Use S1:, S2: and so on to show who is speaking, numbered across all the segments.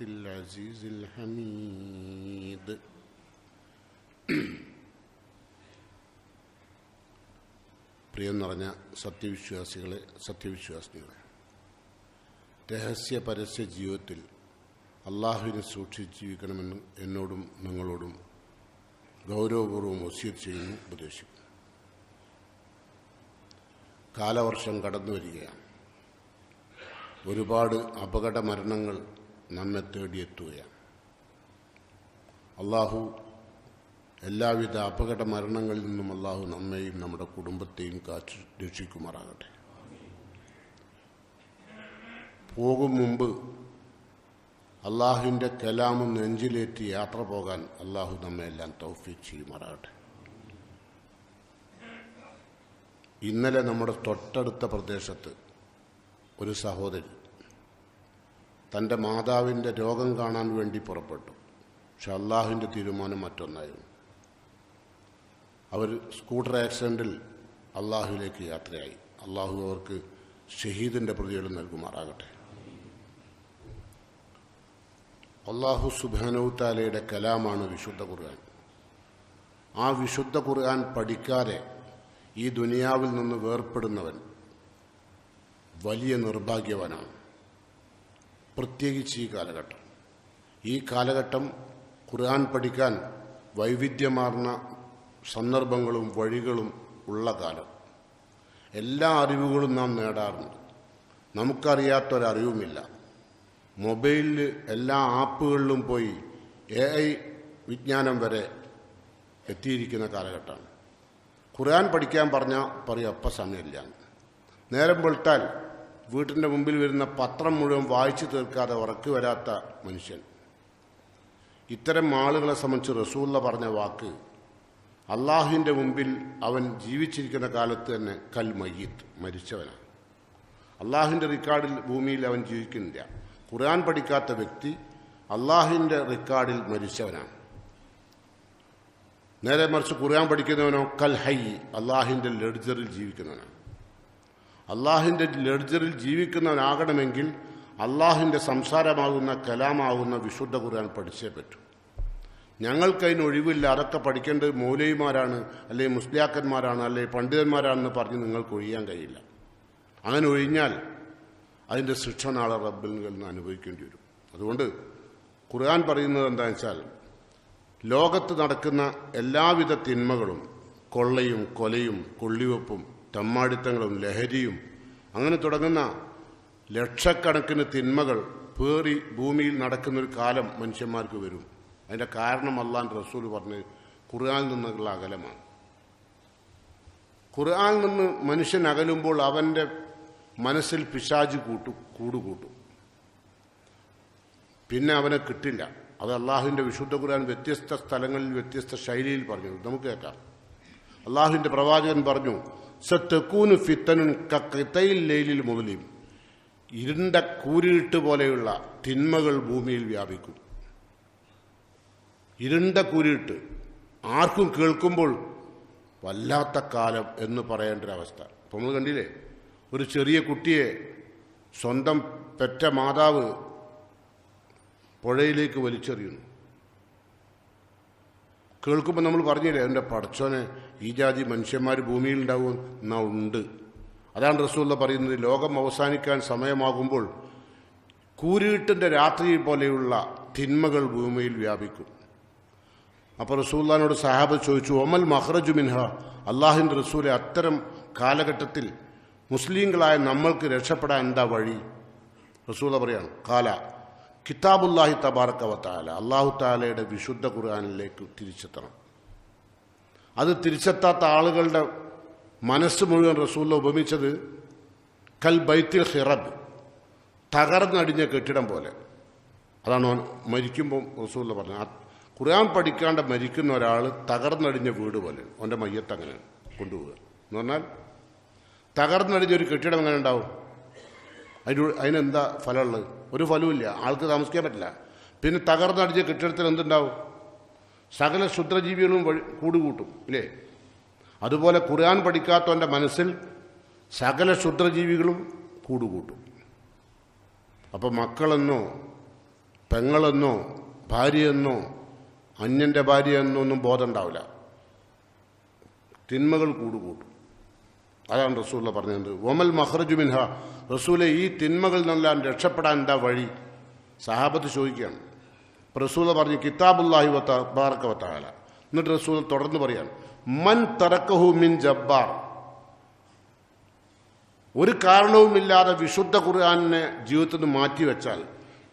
S1: العزيز الحميد. പ്രിയം നിറഞ്ഞ സത്യവിശ്വാസികളെ, സത്യവിശ്വാസിനികളെ, രഹസ്യ പരസ്യ ജീവിതത്തിൽ അള്ളാഹുവിനെ സൂക്ഷിച്ച് ജീവിക്കണമെന്ന് എന്നോടും നിങ്ങളോടും ഗൗരവപൂർവ്വം വസിയത്ത് ചെയ്യുന്നു, ഉപദേശിക്കുന്നു. കാലവർഷം കടന്നു വരികയാണ്. ഒരുപാട് അപകട മരണങ്ങൾ നമ്മെ തേടിയെത്തുകയാണ്. അള്ളാഹു എല്ലാവിധ അപകട മരണങ്ങളിൽ നിന്നും അള്ളാഹു നമ്മെയും നമ്മുടെ കുടുംബത്തെയും കാത്തു രക്ഷിക്കുമാറാകട്ടെ. പോകും മുമ്പ് അള്ളാഹുവിൻ്റെ കലാമും നെഞ്ചിലേറ്റി യാത്ര പോകാൻ അള്ളാഹു നമ്മെ എല്ലാം തൗഫീഖ് ചെയ്യുമാറാകട്ടെ. ഇന്നലെ നമ്മുടെ തൊട്ടടുത്ത പ്രദേശത്ത് ഒരു സഹോദരി തൻ്റെ മാതാവിൻ്റെ രോഗം കാണാൻ വേണ്ടി പുറപ്പെട്ടു. പക്ഷെ അള്ളാഹുവിൻ്റെ തീരുമാനം മറ്റൊന്നായിരുന്നു. അവർ സ്കൂട്ടർ ആക്സിഡൻറ്റിൽ അള്ളാഹുവിലേക്ക് യാത്രയായി. അള്ളാഹു അവർക്ക് ഷഹീദിൻ്റെ പ്രതിഫലം നൽകുമാറാകട്ടെ. അള്ളാഹു സുബ്ഹാനഹു തആലയുടെ കലാമാണ് വിശുദ്ധ ഖുർആൻ. ആ വിശുദ്ധ ഖുർആൻ പഠിക്കാതെ ഈ ദുനിയാവിൽ നിന്ന് വേർപ്പെടുന്നവൻ വലിയ നിർഭാഗ്യവാനാണ്. പ്രത്യേകിച്ച് ഈ കാലഘട്ടം. ഈ കാലഘട്ടം ഖുർആൻ പഠിക്കാൻ വൈവിധ്യമാർന്ന സന്ദർഭങ്ങളും വഴികളും ഉള്ള കാലം. എല്ലാ അറിവുകളും നാം നേടാറുണ്ട്. നമുക്കറിയാത്തൊരറിവുമില്ല. മൊബൈലിൽ എല്ലാ ആപ്പുകളിലും പോയി AI വിജ്ഞാനം വരെ എത്തിയിരിക്കുന്ന കാലഘട്ടമാണ്. ഖുർആൻ പഠിക്കാൻ പറഞ്ഞാൽ പറയും അപ്പം സമയമില്ല. നേരം വെളുത്താൽ വീട്ടിൻ്റെ മുമ്പിൽ വരുന്ന പത്രം മുഴുവൻ വായിച്ചു തീർക്കാതെ ഉറക്കു വരാത്ത മനുഷ്യൻ. ഇത്തരം ആളുകളെ സംബന്ധിച്ച് റസൂലുള്ള പറഞ്ഞ വാക്ക്, അള്ളാഹുവിൻ്റെ മുമ്പിൽ അവൻ ജീവിച്ചിരിക്കുന്ന കാലത്ത് തന്നെ കൽ മയ്യിത്ത്, മരിച്ചവനാണ്. അള്ളാഹുവിൻ്റെ റിക്കാർഡിൽ ഭൂമിയിൽ അവൻ ജീവിക്കുന്നില്ല. ഖുർആൻ പഠിക്കാത്ത വ്യക്തി അള്ളാഹുവിൻ്റെ റിക്കാർഡിൽ മരിച്ചവനാണ്. നേരെ മറിച്ച് ഖുർആൻ പഠിക്കുന്നവനോ കൽ ഹൈ, അള്ളാഹുവിൻ്റെ ലെഡ്ജറിൽ ജീവിക്കുന്നവനാണ്. അള്ളാഹുവിൻ്റെ ലെഡ്ജറിൽ ജീവിക്കുന്നവനാകണമെങ്കിൽ അള്ളാഹുവിൻ്റെ സംസാരമാകുന്ന കലാമാകുന്ന വിശുദ്ധ ഖുർആൻ പഠിച്ചേ പറ്റൂ. ഞങ്ങൾക്കതിന് ഒഴിവില്ല, അതൊക്കെ പഠിക്കേണ്ടത് മൗലവിമാരാണ്, അല്ലെങ്കിൽ മുസ്ലിയാക്കന്മാരാണ്, അല്ലെങ്കിൽ പണ്ഡിതന്മാരാണെന്ന് പറഞ്ഞ് നിങ്ങൾക്ക് ഒഴിയാൻ കഴിയില്ല. അങ്ങനെ ഒഴിഞ്ഞാൽ അതിൻ്റെ ശിക്ഷ നാളെ റബ്ബിൽ നിന്ന് അനുഭവിക്കേണ്ടി വരും. അതുകൊണ്ട് ഖുർആൻ പറയുന്നത് എന്താണെന്ന് വെച്ചാൽ, ലോകത്ത് നടക്കുന്ന എല്ലാവിധ തിന്മകളും, കൊള്ളയും കൊലയും കൊള്ളിവെപ്പും തമ്മാടിത്തങ്ങളും ലഹരിയും അങ്ങനെ തുടങ്ങുന്ന ലക്ഷക്കണക്കിന് തിന്മകൾ പേറി ഭൂമിയിൽ നടക്കുന്നൊരു കാലം മനുഷ്യന്മാർക്ക് വരും. അതിൻ്റെ കാരണം അല്ലാഹുവിൻ്റെ റസൂൽ പറഞ്ഞ് ഖുർആനിൽ നിന്നുള്ള അകലമാണ്. ഖുർആനിൽ നിന്ന് മനുഷ്യൻ അകലുമ്പോൾ അവൻ്റെ മനസ്സിൽ പിശാച് കൂടുകൂട്ടും. പിന്നെ അവനെ കിട്ടില്ല. അത് അള്ളാഹുവിൻ്റെ വിശുദ്ധ ഖുർആൻ വ്യത്യസ്ത സ്ഥലങ്ങളിൽ വ്യത്യസ്ത ശൈലിയിൽ പറഞ്ഞു. നമുക്ക് കേൾക്കാം. അള്ളാഹുവിൻ്റെ പ്രവാചകൻ പറഞ്ഞു, സതകൂനു ഫിത്തനുൻ കഖിതയിൽ ലൈലിൽ മുദ്ലിം, ഇരുണ്ട കൂരിരുട്ട് പോലെയുള്ള തിന്മകൾ ഭൂമിയിൽ വ്യാപിക്കും. ഇരുണ്ട കൂരിരുട്ട് ആർക്കും കേൾക്കുമ്പോൾ വല്ലാത്ത കാലം എന്ന് പറയേണ്ട ഒരവസ്ഥ. അപ്പോൾ നമ്മൾ കണ്ടില്ലേ, ഒരു ചെറിയ കുട്ടിയെ സ്വന്തം പെറ്റ മാതാവ് പുഴയിലേക്ക് വലിച്ചെറിയുന്നു. കേൾക്കുമ്പോൾ നമ്മൾ പറഞ്ഞില്ലേ, എൻ്റെ പടച്ചോനെ, ഈ ജാതി മനുഷ്യന്മാർ ഭൂമിയിൽ ഉണ്ടാവും. എന്നാ ഉണ്ട്. അതാണ് റസൂലുള്ള പറയുന്നത്, ലോകം അവസാനിക്കാൻ സമയമാകുമ്പോൾ കൂരിരുട്ടിൻ്റെ രാത്രി പോലെയുള്ള തിന്മകൾ ഭൂമിയിൽ വ്യാപിക്കും. അപ്പോൾ റസൂലുള്ളാഹിനോട് സഹാബത്ത് ചോദിച്ചു, ഒമൽ മഖ്റജു മിൻഹ, അള്ളാഹുവിൻ്റെ റസൂലെ, അത്തരം കാലഘട്ടത്തിൽ മുസ്ലിങ്ങളായ നമ്മൾക്ക് രക്ഷപ്പെടാൻ എന്താ വഴി? റസൂലുള്ള പറയാണ്, കാല കിതാബുല്ലാഹി തബാറക വ തആല, അല്ലാഹു തആലയുടെ വിശുദ്ധ ഖുർആനിലേക്ക് തിരിച്ചെത്തണം. അത് തിരിച്ചെത്താത്ത ആളുകളുടെ മനസ്സ് മുഴുവൻ റസൂലുള്ള ഉപമിച്ചത് കൽ ബൈത്തിൽ ഖിറബ്, തകർന്നടിഞ്ഞ കെട്ടിടം പോലെ. അതാണ് മരിക്കുമ്പോൾ റസൂലുള്ള പറഞ്ഞത്. ഖുർആൻ പഠിക്കാണ്ട് മരിക്കുന്ന ഒരാൾ തകർന്നടിഞ്ഞ വീട് പോലെ, അവൻ്റെ മയ്യത്ത് അങ്ങനെ കൊണ്ടുപോവുക എന്ന് പറഞ്ഞാൽ, തകർന്നടിഞ്ഞൊരു കെട്ടിടം എങ്ങനെ ഉണ്ടാവും? അതിനെന്താ ഫലമുള്ളത്? ഒരു ഫലവുമില്ല. ആൾക്ക് താമസിക്കാൻ പറ്റില്ല. പിന്നെ തകർന്നടിഞ്ഞ കെട്ടിടത്തിന് എന്തുണ്ടാവും? സകല ക്ഷുദ്രജീവികളും കൂടുകൂട്ടും, ഇല്ലേ? അതുപോലെ ഖുർആൻ പഠിക്കാത്തവൻ്റെ മനസ്സിൽ സകല ക്ഷുദ്രജീവികളും കൂടുകൂട്ടും. അപ്പോൾ മക്കളെന്നോ പെങ്ങളെന്നോ ഭാര്യയെന്നോ അന്യൻ്റെ ഭാര്യയെന്നോ ഒന്നും ബോധം ഉണ്ടാവില്ല. തിന്മകൾ കൂടുകൂട്ടും. അതാണ് റസൂല പറഞ്ഞത്. വമൽ മഖ്റജു മിൻഹ, റസൂലെ ഈ തിന്മകളിൽ നിന്നെല്ലാം രക്ഷപ്പെടാൻ എന്താ വഴി? സഹാബത്ത് ചോദിക്കുകയാണ്. റസൂല പറഞ്ഞു കിതാബുല്ലാഹി തബാറക വ തആല. എന്നിട്ട് റസൂൽ തുടർന്ന് പറയാണ് മൻ തറക്കഹു മിൻ ജബ്ബാർ, ഒരു കാരണവുമില്ലാതെ വിശുദ്ധ ഖുർആനിനെ ജീവിതത്തിൽ നിന്ന് മാറ്റിവെച്ചാൽ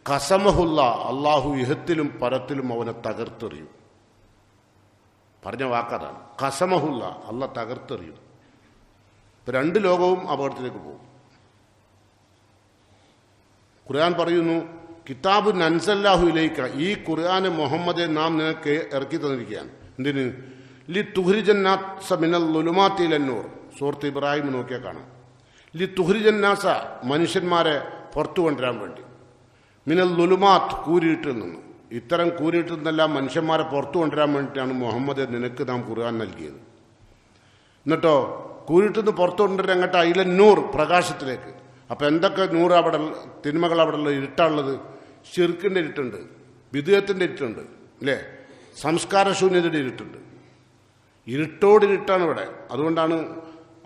S1: ഖസമഹുല്ല, അള്ളാഹു ഇഹത്തിലും പരത്തിലും അവനെ തകർത്തെറിയും. പറഞ്ഞ വാക്കതാണ് ഖസമഹുല്ല, അള്ളാഹ് തകർത്തെറിയും. ഇപ്പൊ രണ്ട് ലോകവും അപകടത്തിലേക്ക് പോകും. ഖുർആൻ പറയുന്നു കിതാബ് നൻസല്ലാഹു ഇലൈക, ഈ ഖുർആനെ മുഹമ്മദെ നാം നിനക്ക് ഇറക്കി തന്നിരിക്കുകയാണ്. എന്തിന്? ലി തുഹ്രിജന്നാസ മിനൽ ളുലുമാത്തി ഇലൻ നൂർ. സൂറത്ത് ഇബ്രാഹിം നോക്കിയാൽ കാണാം. ലി തുഹ്രിജന്നാസ, മനുഷ്യന്മാരെ പുറത്തു കൊണ്ടുവരാൻ വേണ്ടി, മിനൽ ളുലുമാത്ത്, കൂരിട്ടിൽ നിന്ന്. ഇത്തരം കൂരിട്ടിൽ നിന്നെല്ലാം മനുഷ്യന്മാരെ പുറത്തു കൊണ്ടുവരാൻ വേണ്ടിയിട്ടാണ് മുഹമ്മദ് നിനക്ക് നാം ഖുർആൻ നൽകിയത്. എന്നിട്ടോ കൂരിട്ടിൽ നിന്ന് പുറത്തു കൊണ്ടുവരാൻ അങ്ങോട്ട് ഇലൻ നൂർ, പ്രകാശത്തിലേക്ക്. അപ്പം എന്തൊക്കെ നൂറ് അവിടെ തിന്മകൾ അവിടെ ഉള്ള ഇരുട്ടാണുള്ളത്? ശിർക്കിൻ്റെ ഇരുട്ടുണ്ട്, വിദേഹത്തിൻ്റെ ഇരുട്ടുണ്ട്, അല്ലേ? സംസ്കാരശൂന്യതയുടെ ഇരുട്ടുണ്ട്. ഇരുട്ടോടിരുട്ടാണ് ഇവിടെ. അതുകൊണ്ടാണ്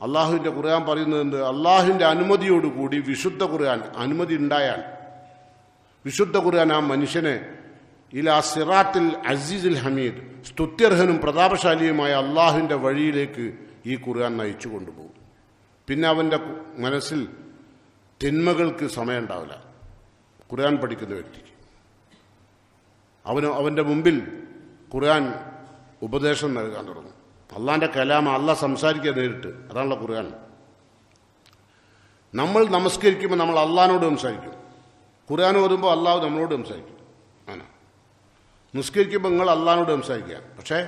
S1: അള്ളാഹുവിൻ്റെ ഖുർആൻ പറയുന്നത്, അള്ളാഹുവിൻ്റെ അനുമതിയോടുകൂടി വിശുദ്ധ ഖുർആൻ, അനുമതി ഉണ്ടായാൽ വിശുദ്ധ ഖുർആൻ ആ മനുഷ്യനെ ഇലാ സിറാത്തിൽ അസീസുൽ ഹമീദ്, സ്തുത്യർഹനും പ്രതാപശാലിയുമായ അള്ളാഹുവിൻ്റെ വഴിയിലേക്ക് ഈ ഖുർആൻ നയിച്ചു കൊണ്ടുപോകും. പിന്നെ അവൻ്റെ മനസ്സിൽ തിന്മകൾക്ക് സമയം ഉണ്ടാവില്ല. ഖുർആൻ പഠിക്കുന്ന വ്യക്തിക്ക് അവൻ്റെ മുമ്പിൽ ഖുർആൻ ഉപദേശം നൽകാൻ തുടങ്ങും. അള്ളാഹിൻ്റെ കലാമ, അള്ളാഹ് സംസാരിക്കുക നേരിട്ട്. അതാണല്ലോ ഖുർആൻ. നമ്മൾ നമസ്കരിക്കുമ്പോൾ നമ്മൾ അള്ളാഹിനോട് സംസാരിക്കും. ഖുർആൻ ഓതുമ്പോൾ അള്ളാഹു നമ്മളോട് സംസാരിക്കും. ആണ്. നിസ്കരിക്കുമ്പോൾ നിങ്ങൾ അള്ളാഹിനോട് സംസാരിക്കുക. പക്ഷേ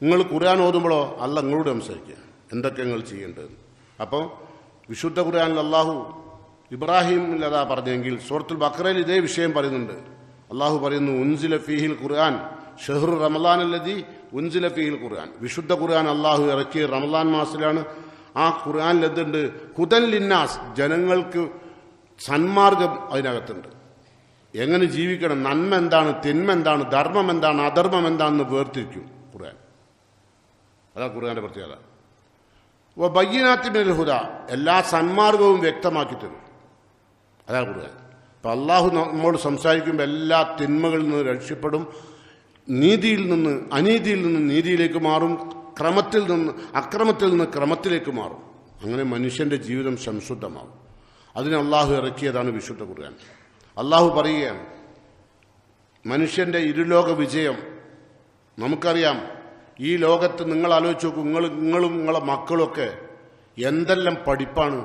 S1: നിങ്ങൾ ഖുർആൻ ഓതുമ്പോഴോ അള്ളാഹ് നിങ്ങളോട് സംസാരിക്കുക, എന്തൊക്കെ നിങ്ങൾ ചെയ്യേണ്ടതെന്ന്. അപ്പോൾ വിശുദ്ധ ഖുർആനിൽ അള്ളാഹു ഇബ്രാഹിമിൽ അതാ പറഞ്ഞെങ്കിൽ സൂറത്തുൽ ബഖറയിൽ ഇതേ വിഷയം പറയുന്നുണ്ട്. അള്ളാഹു പറയുന്നു ഉൻസില ഫീഹിൽ ഖുർആൻ ഷഹ്റു റമളാൻ അല്ലദീ ഉൻസില ഫീഹിൽ ഖുർആൻ. വിശുദ്ധ ഖുർആൻ അള്ളാഹു ഇറക്കിയ റമളാൻ മാസത്തിലാണ്. ആ ഖുർആനിൽ എന്തുണ്ട്? ഹുദൻ ലിന്നാസ്, ജനങ്ങൾക്ക് സന്മാർഗം അതിനകത്തുണ്ട്. എങ്ങനെ ജീവിക്കണം, നന്മ എന്താണ്, തിന്മ എന്താണ്, ധർമ്മം എന്താണ്, അധർമ്മം എന്താണെന്ന് വേർതിരിക്കും ഖുർആൻ. അതാ ഖുർആന്റെ പ്രത്യേകത. ബയ്യിനാത്തി മിനൽ ഹുദ, എല്ലാ സന്മാർഗവും വ്യക്തമാക്കി തരും. അതാണ് ഖുർആൻ. അപ്പം അള്ളാഹു നമ്മോട് സംസാരിക്കുമ്പോൾ എല്ലാ തിന്മകളിൽ നിന്ന് രക്ഷപ്പെടും, നീതിയിൽ നിന്ന് അനീതിയിൽ നിന്ന് നീതിയിലേക്ക് മാറും, ക്രമത്തിൽ നിന്ന് അക്രമത്തിൽ നിന്ന് ക്രമത്തിലേക്ക് മാറും. അങ്ങനെ മനുഷ്യന്റെ ജീവിതം സംശുദ്ധമാകും. അതിന് അള്ളാഹു ഇറക്കിയതാണ് വിശുദ്ധ ഖുർആൻ. അള്ളാഹു പറയുകയാണ് മനുഷ്യന്റെ ഇരുലോക വിജയം നമുക്കറിയാം. ഈ ലോകത്ത് നിങ്ങൾ ആലോചിച്ച് നോക്കൂ, നിങ്ങളും നിങ്ങളെ മക്കളൊക്കെ എന്തെല്ലാം പഠിപ്പാണ്.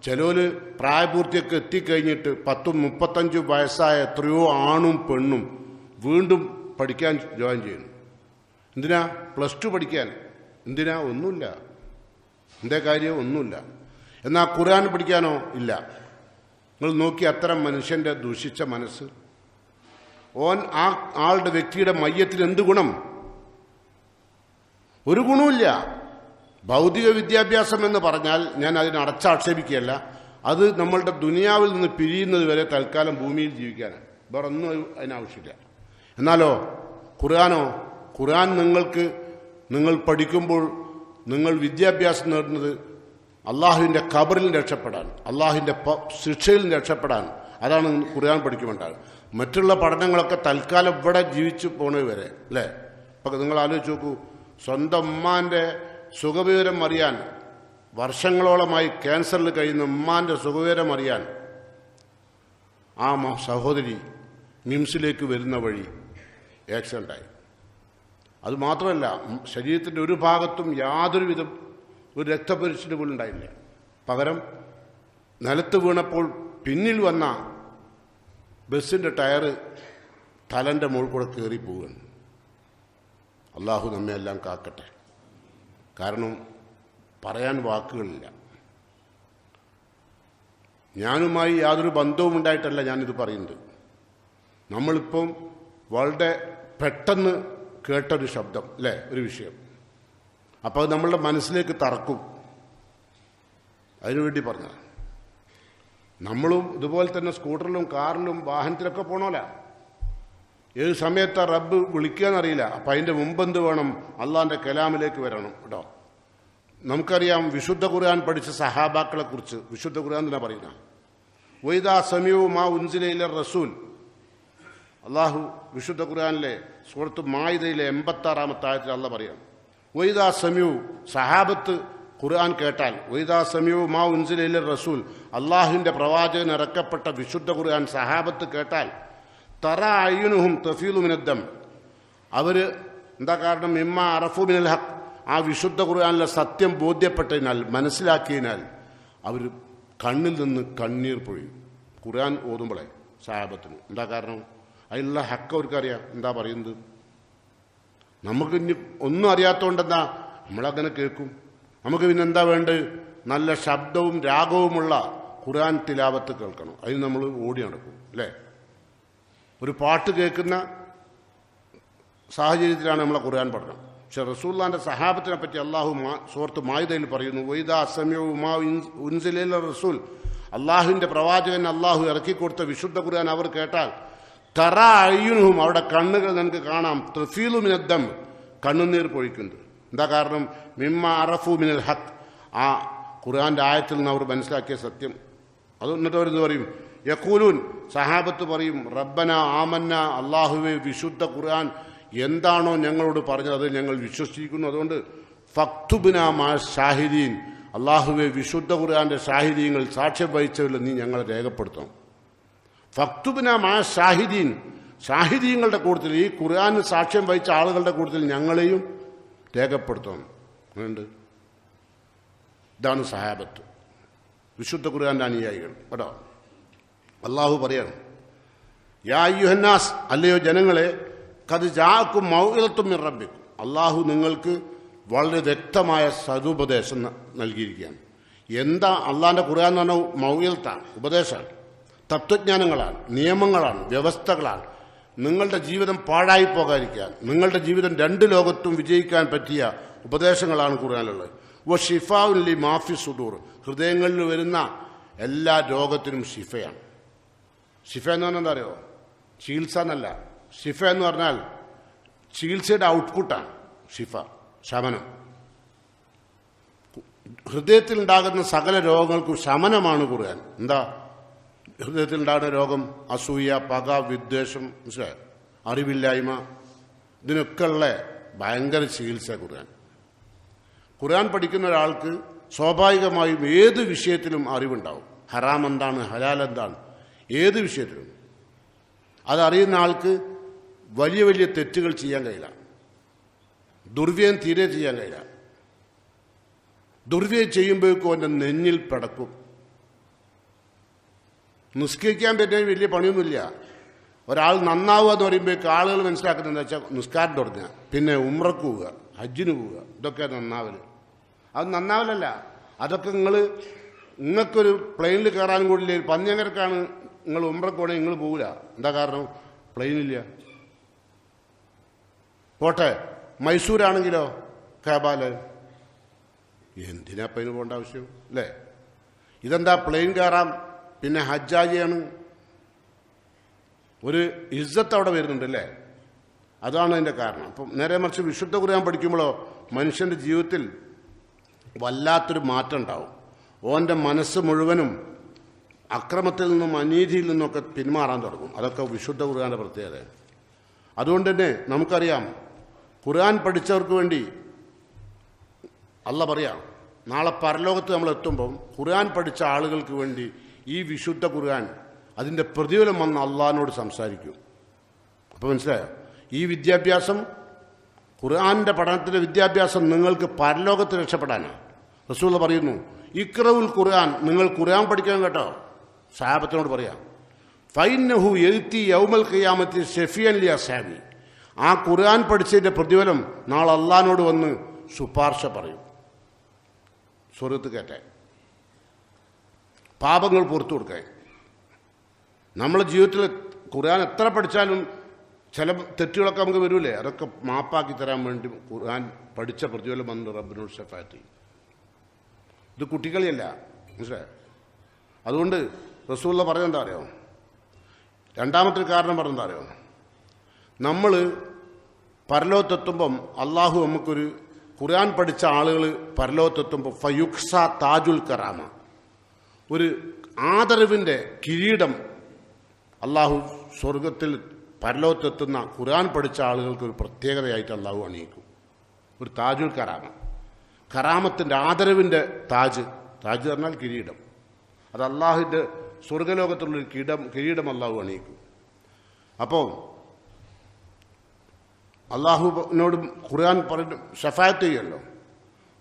S1: ചിലര് പ്രായപൂർത്തിയൊക്കെ എത്തിക്കഴിഞ്ഞിട്ട് 10-35 വയസ്സായ എത്രയോ ആണും പെണ്ണും വീണ്ടും പഠിക്കാൻ ജോയിൻ ചെയ്യുന്നു. എന്തിനാ? +2 പഠിക്കാൻ. എന്തിനാ? ഒന്നുമില്ല. എന്തേ കാര്യം? ഒന്നുമില്ല. എന്നാൽ ഖുർആൻ പഠിക്കാനോ? ഇല്ല. നിങ്ങൾ നോക്കി അത്തരം മനുഷ്യന്റെ ദുഷിച്ച മനസ്സ്. ആ ആളുടെ വ്യക്തിയുടെ മയ്യത്തിന് എന്ത് ഗുണം? ഒരു ഗുണവുമില്ല. ഭൗതിക വിദ്യാഭ്യാസം എന്ന് പറഞ്ഞാൽ ഞാൻ അതിനെ അടച്ചാക്ഷേപിക്കുകയല്ല. അത് നമ്മളുടെ ദുനിയാവിൽ നിന്ന് പിരിയുന്നത് വരെ തൽക്കാലം ഭൂമിയിൽ ജീവിക്കാനാണ്. വേറെ ഒന്നും അതിനാവശ്യമില്ല. എന്നാലോ ഖുർആനോ? ഖുർആൻ നിങ്ങൾ പഠിക്കുമ്പോൾ നിങ്ങൾ വിദ്യാഭ്യാസം നേടുന്നത് അള്ളാഹുവിൻ്റെ ഖബറിൽ രക്ഷപ്പെടാൻ, അള്ളാഹുവിൻ്റെ ശിക്ഷയിൽ രക്ഷപ്പെടാൻ. അതാണ് ഖുർആൻ പഠിക്കുമ്പോണ്ടാകും. മറ്റുള്ള പഠനങ്ങളൊക്കെ തൽക്കാലം ഇവിടെ ജീവിച്ചു പോണത് വരെ, അല്ലേ? ഇപ്പം നിങ്ങൾ ആലോചിച്ച് നോക്കൂ, സ്വന്തം ഉമ്മാൻ്റെ സുഖവിവരം അറിയാൻ, വർഷങ്ങളോളമായി ക്യാൻസറിൽ കഴിയുന്ന ഉമ്മാൻ്റെ സുഖവിവരം അറിയാൻ ആ സഹോദരി മിംസിലേക്ക് വരുന്ന വഴി ആക്സിഡൻ്റായി. അത് മാത്രമല്ല, ശരീരത്തിൻ്റെ ഒരു ഭാഗത്തും യാതൊരു വിധം ഒരു രക്തപരിശുദ്ധി പോലും ഉണ്ടായില്ല. പകരം നിലത്ത് വീണപ്പോൾ പിന്നിൽ വന്ന ബസ്സിൻ്റെ ടയറ് തലൻ്റെ മുകളിൽ കൂടെ കയറി പോവുകയാണ്. അള്ളാഹു നമ്മെ എല്ലാം കാക്കട്ടെ. കാരണം പറയാൻ വാക്കുകളില്ല. ഞാനുമായി യാതൊരു ബന്ധവും ഉണ്ടായിട്ടല്ല ഞാനിത് പറയുന്നത്. നമ്മളിപ്പം വളരെ പെട്ടെന്ന് കേട്ടൊരു ശബ്ദം, അല്ലേ, ഒരു വിഷയം. അപ്പോൾ അത് നമ്മളുടെ മനസ്സിലേക്ക് തറക്കും. അതിനുവേണ്ടി പറഞ്ഞതാണ്. നമ്മളും ഇതുപോലെ തന്നെ സ്കൂട്ടറിലും കാറിലും വാഹനത്തിലൊക്കെ പോകണമല്ല. ഏത് സമയത്താ റബ്ബ് വിളിക്കുകയെന്നറിയില്ല. അപ്പം അതിൻ്റെ മുമ്പെന്ത് വേണം? അള്ളാഹിൻ്റെ കലാമിലേക്ക് വരണം കേട്ടോ. നമുക്കറിയാം വിശുദ്ധ ഖുർആൻ പഠിച്ച സഹാബാക്കളെ കുറിച്ച് വിശുദ്ധ ഖുർആൻ തന്നെ പറയുന്ന വൈദാ സമീഉ മാ ഉൻസില ഇല റസൂൽ. അള്ളാഹു വിശുദ്ധ ഖുർആനിലെ സൂറത്ത് മാഇദയിലെ 86-ാമത്തെ ആയത്തിൽ അള്ളാഹ് പറയാം, വൈദാ സമീഉ, സഹാബത്ത് ഖുർആൻ കേട്ടാൽ, വൈദാ സമീഉ മാ ഉൻസില ഇല റസൂൽ, അള്ളാഹുവിൻ്റെ പ്രവാചകൻ ഇറക്കപ്പെട്ട വിശുദ്ധ ഖുർആൻ സഹാബത്ത് കേട്ടാൽ, തറ അയ്യുനുഹും തഫീലു മിനദ്ദം, അവർ എന്താ കാരണം? മിമ്മ അറഫു മിനൽ ഹഖ്, ആ വിശുദ്ധ ഖുർആനിലെ സത്യം ബോധ്യപ്പെട്ടതിനാൽ, മനസ്സിലാക്കിയതിനാൽ അവർ കണ്ണിൽ നിന്ന് കണ്ണീർ പൊഴിയും. ഖുർആൻ ഓതുമ്പോളെ സഹാബത്തിന് എന്താ കാരണം? അതിലുള്ള ഹക്ക് അവർക്കറിയാം എന്താ പറയുന്നത്. നമുക്ക് ഇനി ഒന്നും അറിയാത്തതുകൊണ്ടെന്താ നമ്മളങ്ങനെ കേൾക്കും. നമുക്ക് പിന്നെ എന്താ വേണ്ടത്? നല്ല ശബ്ദവും രാഗവുമുള്ള ഖുർആൻ തിലാവത്ത് കേൾക്കണം. അതിന് നമ്മൾ ഓടി നടക്കും അല്ലേ? ഒരു പാട്ട് കേൾക്കുന്ന സാഹചര്യത്തിലാണ് നമ്മളെ ഖുർആൻ പഠനം. പക്ഷെ റസൂലുള്ളാഹിന്റെ സഹാബത്തിനെ പറ്റി അള്ളാഹു സൂറത്ത് മാഇദയിൽ പറയുന്നു, വൈദാ സമീഉ മാ ഉൻസില ഇല റസൂൽ, അള്ളാഹുവിൻ്റെ പ്രവാചകൻ അള്ളാഹു ഇറക്കിക്കൊടുത്ത വിശുദ്ധ ഖുർആൻ അവർ കേട്ടാൽ, തറ അയ്യുനുഹും, അവിടെ കണ്ണുകൾ നമുക്ക് കാണാം, തഫീലു മിനദ്ദം, കണ്ണുനീർ പൊഴിക്കുന്നത്. എന്താ കാരണം? മിമ്മ അറഫു മിനൽ ഹഖ്, ആ ഖുർആന്റെ ആയത്തിൽ നിന്ന് അവർ മനസ്സിലാക്കിയ സത്യം. അത് എന്നിട്ട് അവരെന്ന് പറയും, യഖൂലൂൻ, സഹാബത്ത് പറയും, റബ്ബന ആമന്ന, അള്ളാഹുവെ വിശുദ്ധ ഖുർആൻ എന്താണോ ഞങ്ങളോട് പറഞ്ഞത് അത് ഞങ്ങൾ വിശ്വസിക്കുന്നു. അതുകൊണ്ട് ഫക്തുബ്ന മാ ഷാഹിദീൻ, അള്ളാഹുവെ വിശുദ്ധ ഖുർആന്റെ ഷാഹിദീങ്ങൾ, സാക്ഷ്യം വഹിച്ചവരിൽ നീ ഞങ്ങളെ രേഖപ്പെടുത്തണം. ഫക്തുബ്ന മാ ഷാഹിദീൻ, ഷാഹിദീങ്ങളുടെ കൂട്ടത്തിൽ, ഈ ഖുർആന് സാക്ഷ്യം വഹിച്ച ആളുകളുടെ കൂട്ടത്തിൽ ഞങ്ങളെയും രേഖപ്പെടുത്തണം. ഉണ്ട്. ഇതാണ് സഹാബത്ത്, വിശുദ്ധ ഖുർആന്റെ അനുയായികൾ കേട്ടോ. അള്ളാഹു പറയണം, യാ അയ്യുഹന്നാസ്, അല്ലയോ ജനങ്ങളെ, ഖദ് ജാഅക്കും മൗഇദത്തും മിർ റബ്ബിക്കും, അള്ളാഹു നിങ്ങൾക്ക് വളരെ വ്യക്തമായ സതുപദേശം നൽകിയിരിക്കുകയാണ്. എന്താ അള്ളാഹിൻ്റെ ഖുർആൻ എന്ന് പറഞ്ഞാൽ? മൗഇദത്താണ്, ഉപദേശമാണ്, തത്വജ്ഞാനങ്ങളാണ്, നിയമങ്ങളാണ്, വ്യവസ്ഥകളാണ്. നിങ്ങളുടെ ജീവിതം പാഴായി പോകാതിരിക്കാൻ, നിങ്ങളുടെ ജീവിതം രണ്ട് ലോകത്തും വിജയിക്കാൻ പറ്റിയ ഉപദേശങ്ങളാണ് ഖുർആനിലുള്ളത്. വ ഷിഫാഉൻ ലി മാഫി സുദൂർ, ഹൃദയങ്ങളിൽ വരുന്ന എല്ലാ രോഗത്തിനും ഷിഫയാണ്. ഷിഫ എന്ന് പറഞ്ഞാൽ എന്താ അറിയോ? ചികിത്സ എന്നല്ല. ഷിഫ എന്ന് പറഞ്ഞാൽ ചികിത്സയുടെ ഔട്ട്പുട്ടാണ് ഷിഫ, ശമനം. ഹൃദയത്തിൽ ഉണ്ടാകുന്ന സകല രോഗങ്ങൾക്കും ശമനമാണ് ഖുർആൻ. എന്താ ഹൃദയത്തിൽ ഉണ്ടാകുന്ന രോഗം? അസൂയ, പക, വിദ്വേഷം, മനസ്സിലായോ? അറിവില്ലായ്മ, ഇതിനൊക്കെയുള്ള ഭയങ്കര ചികിത്സ ഖുർആൻ. ഖുർആൻ പഠിക്കുന്ന ഒരാൾക്ക് സ്വാഭാവികമായും ഏത് വിഷയത്തിലും അറിവുണ്ടാവും. ഹറാം എന്താണ്, ഹലാൽ എന്താണ്, ഏത് വിഷയത്തിലും അതറിയുന്ന ആൾക്ക് വലിയ വലിയ തെറ്റുകൾ ചെയ്യാൻ കഴിയില്ല. ദുർവ്യയം തീരെ ചെയ്യാൻ കഴിയില്ല. ദുർവ്യയം ചെയ്യുമ്പോഴേക്കും അവൻ്റെ നെഞ്ഞിൽ പിടക്കും. നിസ്കരിക്കാൻ പറ്റിയ വലിയ പണിയൊന്നുമില്ല. ഒരാൾ നന്നാവുക എന്ന് പറയുമ്പോഴേക്ക് ആളുകൾ മനസ്സിലാക്കുന്നത് എന്താ വെച്ചാൽ നിസ്കാരം തുടങ്ങുക, പിന്നെ ഉംറക്ക് പോവുക, ഹജ്ജിന് പോവുക, ഇതൊക്കെ നന്നാവൽ. അത് നന്നാവലല്ല. അതൊക്കെ നിങ്ങൾക്കൊരു പ്ലെയിനിൽ കയറാനും കൂടില്ല. പന്നിയങ്കരക്കാണ് നിങ്ങൾ ഉംറക്ക് പോകണേ, നിങ്ങൾ പോവില്ല. എന്താ കാരണം? പ്ലെയിനില്ല. പോട്ടെ, മൈസൂരാണെങ്കിലോ കാബാല്, എന്തിനാ പ്ലെയിന് പോകേണ്ട ആവശ്യം അല്ലേ? ഇതെന്താ പ്ലെയിൻ കയറാം, പിന്നെ ഹജ്ജാജിയാണ്. ഒരു ഇസ്സത്ത് അവിടെ വരുന്നുണ്ട് അല്ലേ? അതാണ് അതിൻ്റെ കാരണം. അപ്പം നേരെ മറിച്ച് വിശുദ്ധ ഖുർആൻ പഠിക്കുമ്പോഴോ മനുഷ്യൻ്റെ ജീവിതത്തിൽ വല്ലാത്തൊരു മാറ്റം ഉണ്ടാവും. ഓൻ്റെ മനസ്സ് മുഴുവനും അക്രമത്തിൽ നിന്നും അനീതിയിൽ നിന്നൊക്കെ പിന്മാറാൻ തുടങ്ങും. അതൊക്കെ വിശുദ്ധ ഖുർആന്റെ പ്രത്യേകത. അതുകൊണ്ട് തന്നെ നമുക്കറിയാം, ഖുർആൻ പഠിച്ചവർക്ക് വേണ്ടി അള്ളാഹ് പറയാം, നാളെ പരലോകത്ത് നമ്മൾ എത്തുമ്പം ഖുർആൻ പഠിച്ച ആളുകൾക്ക് വേണ്ടി ഈ വിശുദ്ധ ഖുർആൻ അതിൻ്റെ പ്രതിഫലം വന്ന് അള്ളാഹിനോട് സംസാരിക്കും. അപ്പോൾ മനസ്സിലായോ? ഈ വിദ്യാഭ്യാസം, ഖുർആന്റെ പഠനത്തിൻ്റെ വിദ്യാഭ്യാസം നിങ്ങൾക്ക് പരലോകത്ത് രക്ഷപ്പെടാനാണ്. റസൂൽ പറയുന്നു, ഇഖ്റഉൽ ഖുർആൻ, നിങ്ങൾ ഖുർആൻ പഠിക്കണം കേട്ടോ. സഹാബത്തിനോട് പറയാം, ഫൈന്നഹു യഅതി യൗമൽ ഖിയാമത്തി ശഫീഅൻ ലി അസ്ഹാബി, ആ ഖുർആൻ പഠിച്ചതിൻ്റെ പ്രതിഫലം നാളെ അള്ളാഹിനോട് വന്ന് ശുപാർശ പറയും. സ്വർഗ്ഗത്ത് കയറ്റാൻ, പാപങ്ങൾ പുറത്തു കൊടുക്കാൻ. നമ്മുടെ ജീവിതത്തിൽ ഖുർആൻ എത്ര പഠിച്ചാലും ചില തെറ്റുകളൊക്കെ നമുക്ക് വരൂലേ, അതൊക്കെ മാപ്പാക്കി തരാൻ വേണ്ടി ഖുർആൻ പഠിച്ച പ്രതിഫലം വന്ന് റബ്ബിനോട് ശഫാഅത്ത് ചെയ്യും. ഇത് കുട്ടികളിയല്ല, മനസ്സിലായോ? അതുകൊണ്ട് റസൂലുള്ള പറഞ്ഞെന്താ അറിയോ? രണ്ടാമത്തെ കാരണം പറഞ്ഞെന്താ അറിയോ? നമ്മൾ പരലോകത്തെത്തുമ്പം അള്ളാഹു നമുക്കൊരു ഖുർആൻ പഠിച്ച ആളുകൾ പരലോകത്തെത്തുമ്പോൾ ഫയുക്സ താജുൽ കറാമ, ഒരു ആദരവിൻ്റെ കിരീടം അള്ളാഹു സ്വർഗത്തിൽ പരലോകത്തെത്തുന്ന ഖുർആൻ പഠിച്ച ആളുകൾക്ക് ഒരു പ്രത്യേകതയായിട്ട് അള്ളാഹു അണിയിക്കും. ഒരു താജുൽ കറാമ, കറാമത്തിൻ്റെ ആദരവിൻ്റെ താജ്. താജ് പറഞ്ഞാൽ കിരീടം. അത് അള്ളാഹുവിൻ്റെ സ്വർഗലോകത്തുള്ളൊരു കിരീടം അള്ളാഹു അണിയിക്കും. അപ്പോൾ അള്ളാഹുവിനോട് ഖുർആൻ പറഞ്ഞു ഷഫായത്ത് ചെയ്യുമല്ലോ,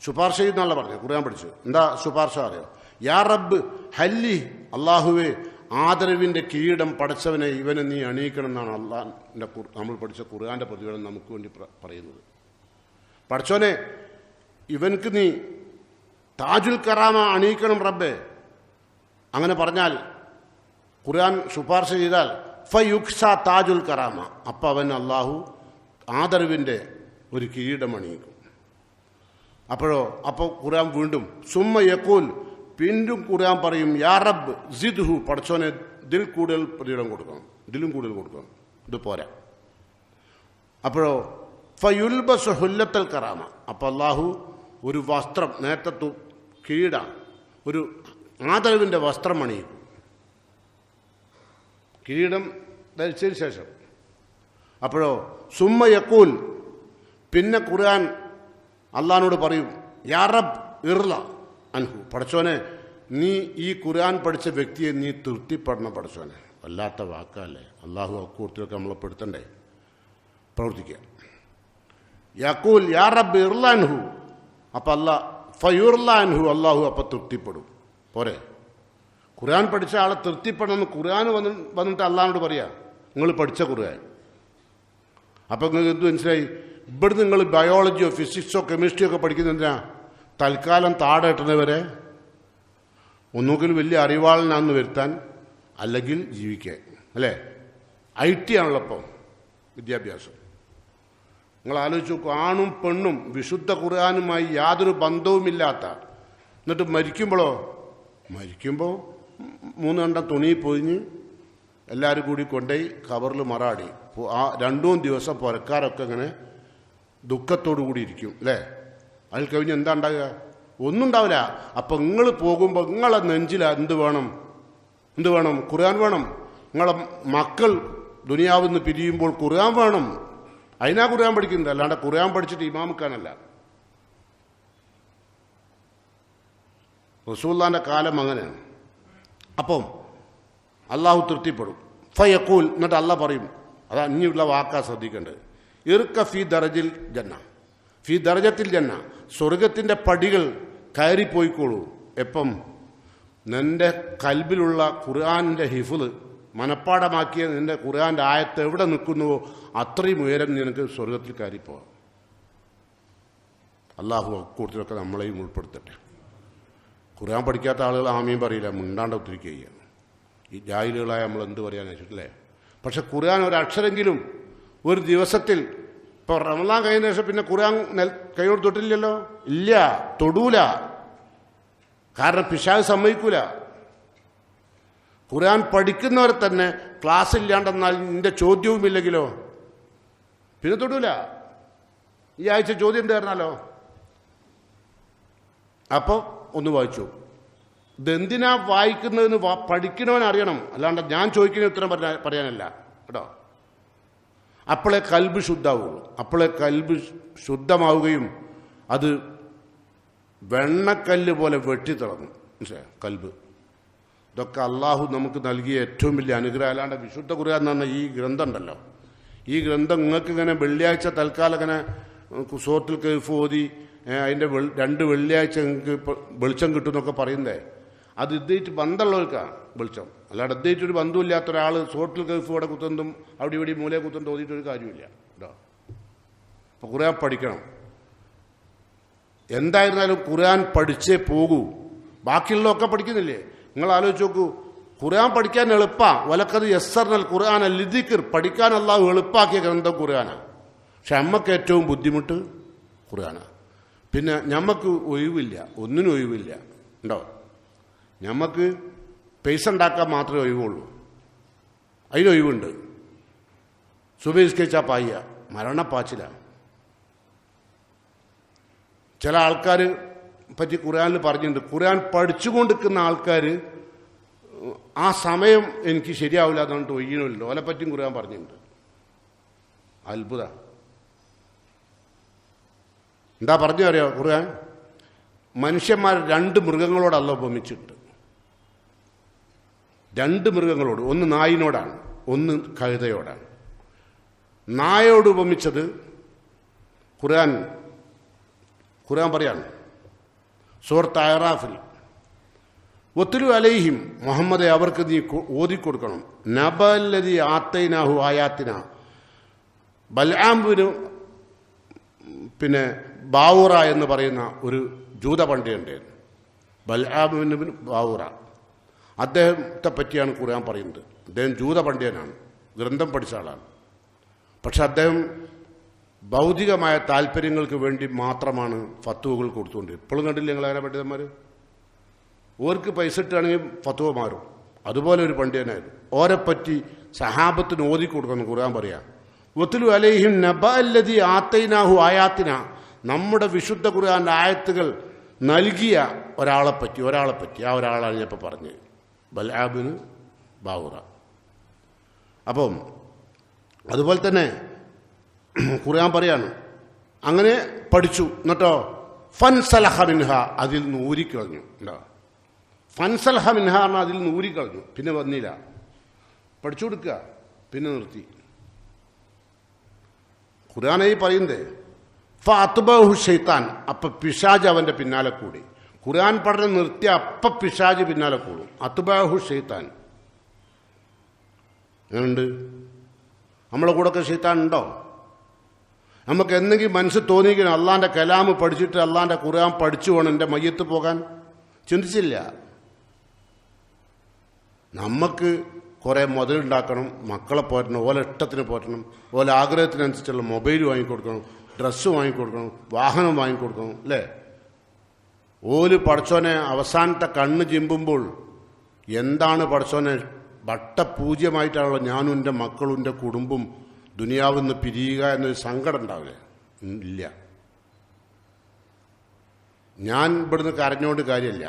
S1: ശുപാർശ ചെയ്യുന്നല്ല പറഞ്ഞു. ഖുർആൻ പഠിച്ചു എന്താ ശുപാർശ അറിയോ? യാ റബ്ബ് ഹല്ലി, അള്ളാഹുവെ ആദരവിൻ്റെ കിരീടം പടച്ചവനെ ഇവനെ നീ അണിയിക്കണം എന്നാണ് അള്ളാഹിൻ്റെ നമ്മൾ പഠിച്ച ഖുർആൻ്റെ പ്രതിഫലം നമുക്ക് വേണ്ടി പറയുന്നത്. പടച്ചോനെ ഇവൻക്ക് നീ താജുൽ കറാമ അണിയിക്കണം റബ്ബേ. അങ്ങനെ പറഞ്ഞാൽ ഖുർആൻ ശുപാർശ ചെയ്താൽ ഫയുക്സ താജുൽ കറാമ, അപ്പം അവൻ അള്ളാഹു ആദരവിൻ്റെ ഒരു കിരീടം അണിയിക്കും. അപ്പോൾ ഖുർആൻ വീണ്ടും സുമ്മ യഖൂൽ, വീണ്ടും ഖുർആൻ പറയും യാ റബ്ബ് സിദ്ഹു, പടച്ചോനെ ഇതിൽ കൂടുതൽ പ്രതിഫലം കൊടുക്കണം, ഇതിലും കൂടുതൽ കൊടുക്കണം, ഇത് പോരാ. അപ്പോഴോ ഫയുൽബസ് ഹുല്ലത്തൽ കറാമ, അപ്പം അള്ളാഹു ഒരു വസ്ത്രം, നേരത്തെ കിരീട ഒരു ആദരവിൻ്റെ വസ്ത്രം അണിയിക്കും. കിരീടം ധരിച്ചതിന് ശേഷം അപ്പോഴോ സുമ്മ യഖൂൽ, പിന്നെ ഖുർആൻ അള്ളാഹിനോട് പറയും യാ റബ്ബ് ഇർള അൻഹു, പടച്ചോനെ നീ ഈ ഖുർആൻ പഠിച്ച വ്യക്തിയെ നീ തൃപ്തിപ്പെടണം പടച്ചോനെ. വല്ലാത്ത വാക്കല്ലേ, അള്ളാഹു അക്കൂർത്തിയൊക്കെ നമ്മളെ പെടുത്തണ്ടേ, പ്രവർത്തിക്കുക. യഖൂൽ യാ റബ്ബ് ഇർള അൻഹു, അപ്പം ഫയുർള അൻഹു, അള്ളാഹു അപ്പം തൃപ്തിപ്പെടും. പോരെ, ഖുർആൻ പഠിച്ച ആളെ തൃപ്തിപ്പെടണമെന്ന് ഖുർആൻ വന്നിട്ട് അള്ളാഹിനോട് പറയാ നിങ്ങൾ പഠിച്ച ഖുർആൻ. അപ്പം നിങ്ങൾക്ക് എന്ത് മനസ്സിലായി? ഇവിടെ നിങ്ങൾ ബയോളജിയോ ഫിസിക്സോ കെമിസ്ട്രിയോ ഒക്കെ പഠിക്കുന്നതിനാ തൽക്കാലം താഴെ ഇട്ടുന്നവരെ ഒന്നുകിൽ വലിയ അറിവാളനാന്ന് വരുത്താൻ, അല്ലെങ്കിൽ ജീവിക്കാൻ, അല്ലേ? IT ആണല്ലോ ഇപ്പം വിദ്യാഭ്യാസം. നിങ്ങൾ ആലോചിച്ച് നോക്കൂ, ആണും പെണ്ണും വിശുദ്ധ ഖുർആനുമായി യാതൊരു ബന്ധവുമില്ലാത്ത, എന്നിട്ട് മരിക്കുമ്പോൾ 3 കണ്ടം തുണി പൊതിഞ്ഞ് എല്ലാവരും കൂടി കൊണ്ടുപോയി ഖബറിൽ മറാടി. ആ 2 ദിവസം പുരക്കാരൊക്കെ ഇങ്ങനെ ദുഃഖത്തോടു കൂടി ഇരിക്കും, അല്ലേ? അതിൽ കഴിഞ്ഞ് എന്താ ഉണ്ടാകുക? ഒന്നും ഉണ്ടാവില്ല. അപ്പം നിങ്ങൾ പോകുമ്പോൾ നിങ്ങളെ നെഞ്ചിൽ എന്ത് വേണം? ഖുർആൻ വേണം. നിങ്ങളെ മക്കൾ ദുനിയാവിൽ നിന്ന് പിരിയുമ്പോൾ ഖുർആൻ വേണം. അതിനാ ഖുർആൻ പഠിക്കുന്നത്, അല്ലാണ്ട് ഖുർആൻ പഠിച്ചിട്ട് ഇമാമിക്കാനല്ല. റസൂലുള്ളാഹിന്റെ കാലം അങ്ങനെയാണ്. അപ്പം അള്ളാഹു തൃപ്തിപ്പെടും. ഫയഖൂൽ, എന്നിട്ട് അള്ളാഹ് പറയും, അതാ ഇനിയുള്ള വാക്കാ ശ്രദ്ധിക്കേണ്ടത്, ഇർക ഫി ദറജിൽ ജന്ന, ഫി ദറജത്തിൽ ജന്ന, സ്വർഗത്തിൻ്റെ പടികൾ കയറിപ്പോയിക്കോളൂ. എപ്പം? നിന്റെ കൽബിലുള്ള ഖുർആനിൻ്റെ ഹിഫ്ള് മനപ്പാടമാക്കിയ നിന്റെ ഖുർആൻ്റെ ആയത്ത് എവിടെ നിൽക്കുന്നുവോ അത്രയും ഉയരം നിനക്ക് സ്വർഗത്തിൽ കയറിപ്പോവാം. അള്ളാഹു അക്കൂട്ടത്തിലൊക്കെ നമ്മളെയും ഉൾപ്പെടുത്തട്ടെ. ഖുർആൻ പഠിക്കാത്ത ആളുകൾ ആമീൻ പറയില്ല, മിണ്ടാണ്ട് ഒത്തിരിക്കുക. ഈ ജാഹിലുകളായ നമ്മൾ എന്ത് പറയാന്ന് വെച്ചിട്ടില്ലേ? പക്ഷെ ഖുർആൻ ഒരക്ഷരെങ്കിലും ഒരു ദിവസത്തിൽ, ഇപ്പോൾ റമളാൻ കഴിഞ്ഞ ശേഷം പിന്നെ ഖുർആൻ കൈയോട് തൊട്ടില്ലല്ലോ, ഇല്ല, തൊടൂല. കാരണം പിശാച് സമ്മതിക്കൂല. ഖുർആൻ പഠിക്കുന്നവരെ തന്നെ ക്ലാസ് ഇല്ലാണ്ടെന്നാൽ നിന്റെ ചോദ്യവുമില്ലെങ്കിലോ പിന്നെ തൊടൂല. ഈ ആഴ്ച ചോദ്യം ഉണ്ട് പറഞ്ഞാലോ, അപ്പോൾ ഒന്ന് വായിച്ചു. ഇതെന്തിനാ വായിക്കുന്നതെന്ന് പഠിക്കണവൻ അറിയണം, അല്ലാണ്ട് ഞാൻ ചോദിക്കുന്ന ഉത്തരം പറയാനല്ല കേട്ടോ. അപ്പോളെ കൽബ് ശുദ്ധമാവുള്ളൂ. അപ്പോളെ കൽബ് ശുദ്ധമാവുകയും അത് വെണ്ണക്കല്ല് പോലെ വെട്ടിത്തിളങ്ങും. മനസ്സിലായോ? കൽബ്. ഇതൊക്കെ അള്ളാഹു നമുക്ക് നൽകിയ ഏറ്റവും വലിയ അനുഗ്രഹം. അല്ലാണ്ട് വിശുദ്ധ ഖുർആൻ എന്ന് പറഞ്ഞാൽ ഈ ഗ്രന്ഥം ഉണ്ടല്ലോ, ഈ ഗ്രന്ഥം നിങ്ങൾക്ക് ഇങ്ങനെ വെള്ളിയാഴ്ച തൽക്കാലം ഇങ്ങനെ സൂറത്തുൽ കഹ്ഫ് ഓതി അതിൻ്റെ 2 വെള്ളിയാഴ്ച നിങ്ങൾക്ക് വെളിച്ചം കിട്ടുമെന്നൊക്കെ പറയുന്നതേ, അത് ഇതായിട്ട് ബന്ധമുള്ളവർക്കാണ് വെളിച്ചം. അല്ലാണ്ട് ഇതായിട്ടൊരു ബന്ധമില്ലാത്ത ഒരാൾ സൂറത്തുൽ കഹ്ഫ് ഇവിടെ കുത്തുന്നതും അവിടെ ഇവിടെ മൂലയെ കുത്തുന്നതും ഓതിയിട്ടൊരു കാര്യമില്ല കേട്ടോ. അപ്പോൾ ഖുർആൻ പഠിക്കണം. എന്തായിരുന്നാലും ഖുർആൻ പഠിച്ചേ പോകൂ. ബാക്കിയുള്ളതൊക്കെ പഠിക്കുന്നില്ലേ? നിങ്ങൾ ആലോചിച്ച് നോക്കൂ, ഖുർആൻ പഠിക്കാൻ എളുപ്പമാണ്. വലക്കത് യസ്സർനൽ ഖുർആന ലിദിക്ർ, പഠിക്കാൻ അള്ളാഹു എളുപ്പാക്കിയ ഗ്രന്ഥം ഖുർആനാണ്. പക്ഷെ നമ്മക്ക് ഏറ്റവും ബുദ്ധിമുട്ട് ഖുർആനാണ്. പിന്നെ ഞമ്മക്ക് ഒഴിവില്ല, ഒന്നിനും ഒഴിവില്ല ഉണ്ടോ? ഞമ്മക്ക് പൈസ ഉണ്ടാക്കാൻ മാത്രമേ ഒഴിവുള്ളൂ, അതിനൊഴിവുണ്ട്. സുബഹി നിസ്കരിച്ചാൽ പായ്യ, മരണപ്പാച്ചിലാണ്. ചില ആൾക്കാർ പറ്റി ഖുർആനിൽ പറഞ്ഞിട്ടുണ്ട്, ഖുർആൻ പഠിച്ചുകൊണ്ടിരിക്കുന്ന ആൾക്കാർ ആ സമയം എനിക്ക് ശരിയാവില്ല എന്നുകൊണ്ട് ഒയ്യണമല്ലോ, ഓലെ പറ്റിയും ഖുർആൻ പറഞ്ഞിട്ടുണ്ട്. അത്ഭുത. എന്താ പറഞ്ഞു അറിയോ ഖുർആൻ? മനുഷ്യന്മാർ 2 മൃഗങ്ങളോടല്ല ഉപമിച്ചിട്ടുണ്ട്. 2 മൃഗങ്ങളോട്, ഒന്ന് നായിനോടാണ്, ഒന്ന് കഴുതയോടാണ്. നായോട് ഉപമിച്ചത് ഖുർആൻ പറയാണ് സൂറത്ത് അഅറാഫിൽ, വത്ലു അലൈഹിം, മുഹമ്മദെ അവർക്ക് നീ ഓതിക്കൊടുക്കണം, നബല്ലദി ആത്തൈനാഹു ആയാത്തിന, ബൽആമിന് പിന്നെ ബാവുറ എന്ന് പറയുന്ന ഒരു ജൂത പണ്ഡിതനുണ്ടായിരുന്നു, ബൽആമിന് ബാവുറ. അദ്ദേഹത്തെ പറ്റിയാണ് ഖുർആൻ പറയുന്നത്. അദ്ദേഹം ജൂത പണ്ഡിതനാണ്, ഗ്രന്ഥം പഠിച്ച ആളാണ്. പക്ഷെ അദ്ദേഹം ഭൗതികമായ താല്പര്യങ്ങൾക്ക് വേണ്ടി മാത്രമാണ് ഫത്വകൾ കൊടുത്തുകൊണ്ട്. ഇപ്പോഴും കണ്ടില്ല നിങ്ങളാരെ പണ്ഡിതന്മാർ? ഓർക്ക് പൈസ ഇട്ടാണെങ്കിൽ ഫത്വ മാറും. അതുപോലെ ഒരു പണ്ഡിതനായിരുന്നു. ഓരെപ്പറ്റി സഹാബത്തിന് ഓതിക്കൊടുക്കുന്നു ഖുർആൻ പറയാം. വത്ലു അലൈഹിം നബഅല്ലദി ആത്തൈനാഹു ആയാത്തിന, നമ്മുടെ വിശുദ്ധ ഖുർആന്റെ ആയത്തുകൾ നൽകിയ ഒരാളെപ്പറ്റി ആ ഒരാളാണ് ഞാൻ ഇപ്പോൾ പറഞ്ഞത്, ബൽആബിന് ബാവുറ. അപ്പം അതുപോലെ തന്നെ ഖുർആൻ പറയാണ്, അങ്ങനെ പഠിച്ചു, എന്നിട്ടോ ഫൻസലഹ മിൻഹ, അതിൽ നിന്ന് ഊരിക്കളഞ്ഞു. എന്താ ഫൻസലഹ മിൻഹ പറഞ്ഞാൽ അതിൽ നിന്ന് ഊരിക്കളഞ്ഞു, പിന്നെ വന്നില്ല. പഠിച്ചു കൊടുക്കുക, പിന്നെ നിർത്തി. ഖുർആനായി പറയുന്നത് ഫഅത്ബഅഹു ശൈത്താൻ, അപ്പൊ പിശാജ് അവന്റെ പിന്നാലെ കൂടി. ഖുർആൻ പഠനം നിർത്തിയ അപ്പ പിശാജ് പിന്നാലെ കൂടും. അത്ബഅഹു ശൈത്താൻ. അങ്ങനെയുണ്ട്. നമ്മളെ കൂടെയൊക്കെ ശൈത്താൻ ഉണ്ടോ? നമുക്ക് എന്തെങ്കിലും മനസ്സ് തോന്നിക്കണം അള്ളാന്റെ കലാമ് പഠിച്ചിട്ട് അള്ളാന്റെ ഖുർആൻ പഠിച്ചു വേണം എൻ്റെ മയ്യത്ത് പോകാൻ? ചിന്തിച്ചില്ല. നമുക്ക് കുറേ മുതലുണ്ടാക്കണം, മക്കളെ പോറ്റണം, ഓല ഇഷ്ടത്തിന് പോറ്റണം, ഓല ആഗ്രഹത്തിനനുസരിച്ചുള്ള മൊബൈൽ വാങ്ങിക്കൊടുക്കണം, ഡ്രസ്സ് വാങ്ങിക്കൊടുക്കണം, വാഹനം വാങ്ങിക്കൊടുക്കണം, അല്ലേ? ഓല് പഠിച്ചോനെ അവസാനത്തെ കണ്ണ് ചിമ്പുമ്പോൾ എന്താണ് പഠിച്ചോനെ വട്ടപൂജ്യമായിട്ടാണല്ലോ ഞാനും എൻ്റെ മക്കളും എൻ്റെ കുടുംബം ദുനിയാവിൽ നിന്ന് പിരിയുക എന്നൊരു സങ്കടം ഉണ്ടാവില്ലേ? ഇല്ല. ഞാൻ ഇവിടുന്ന് കരഞ്ഞോണ്ട് കാര്യമില്ല,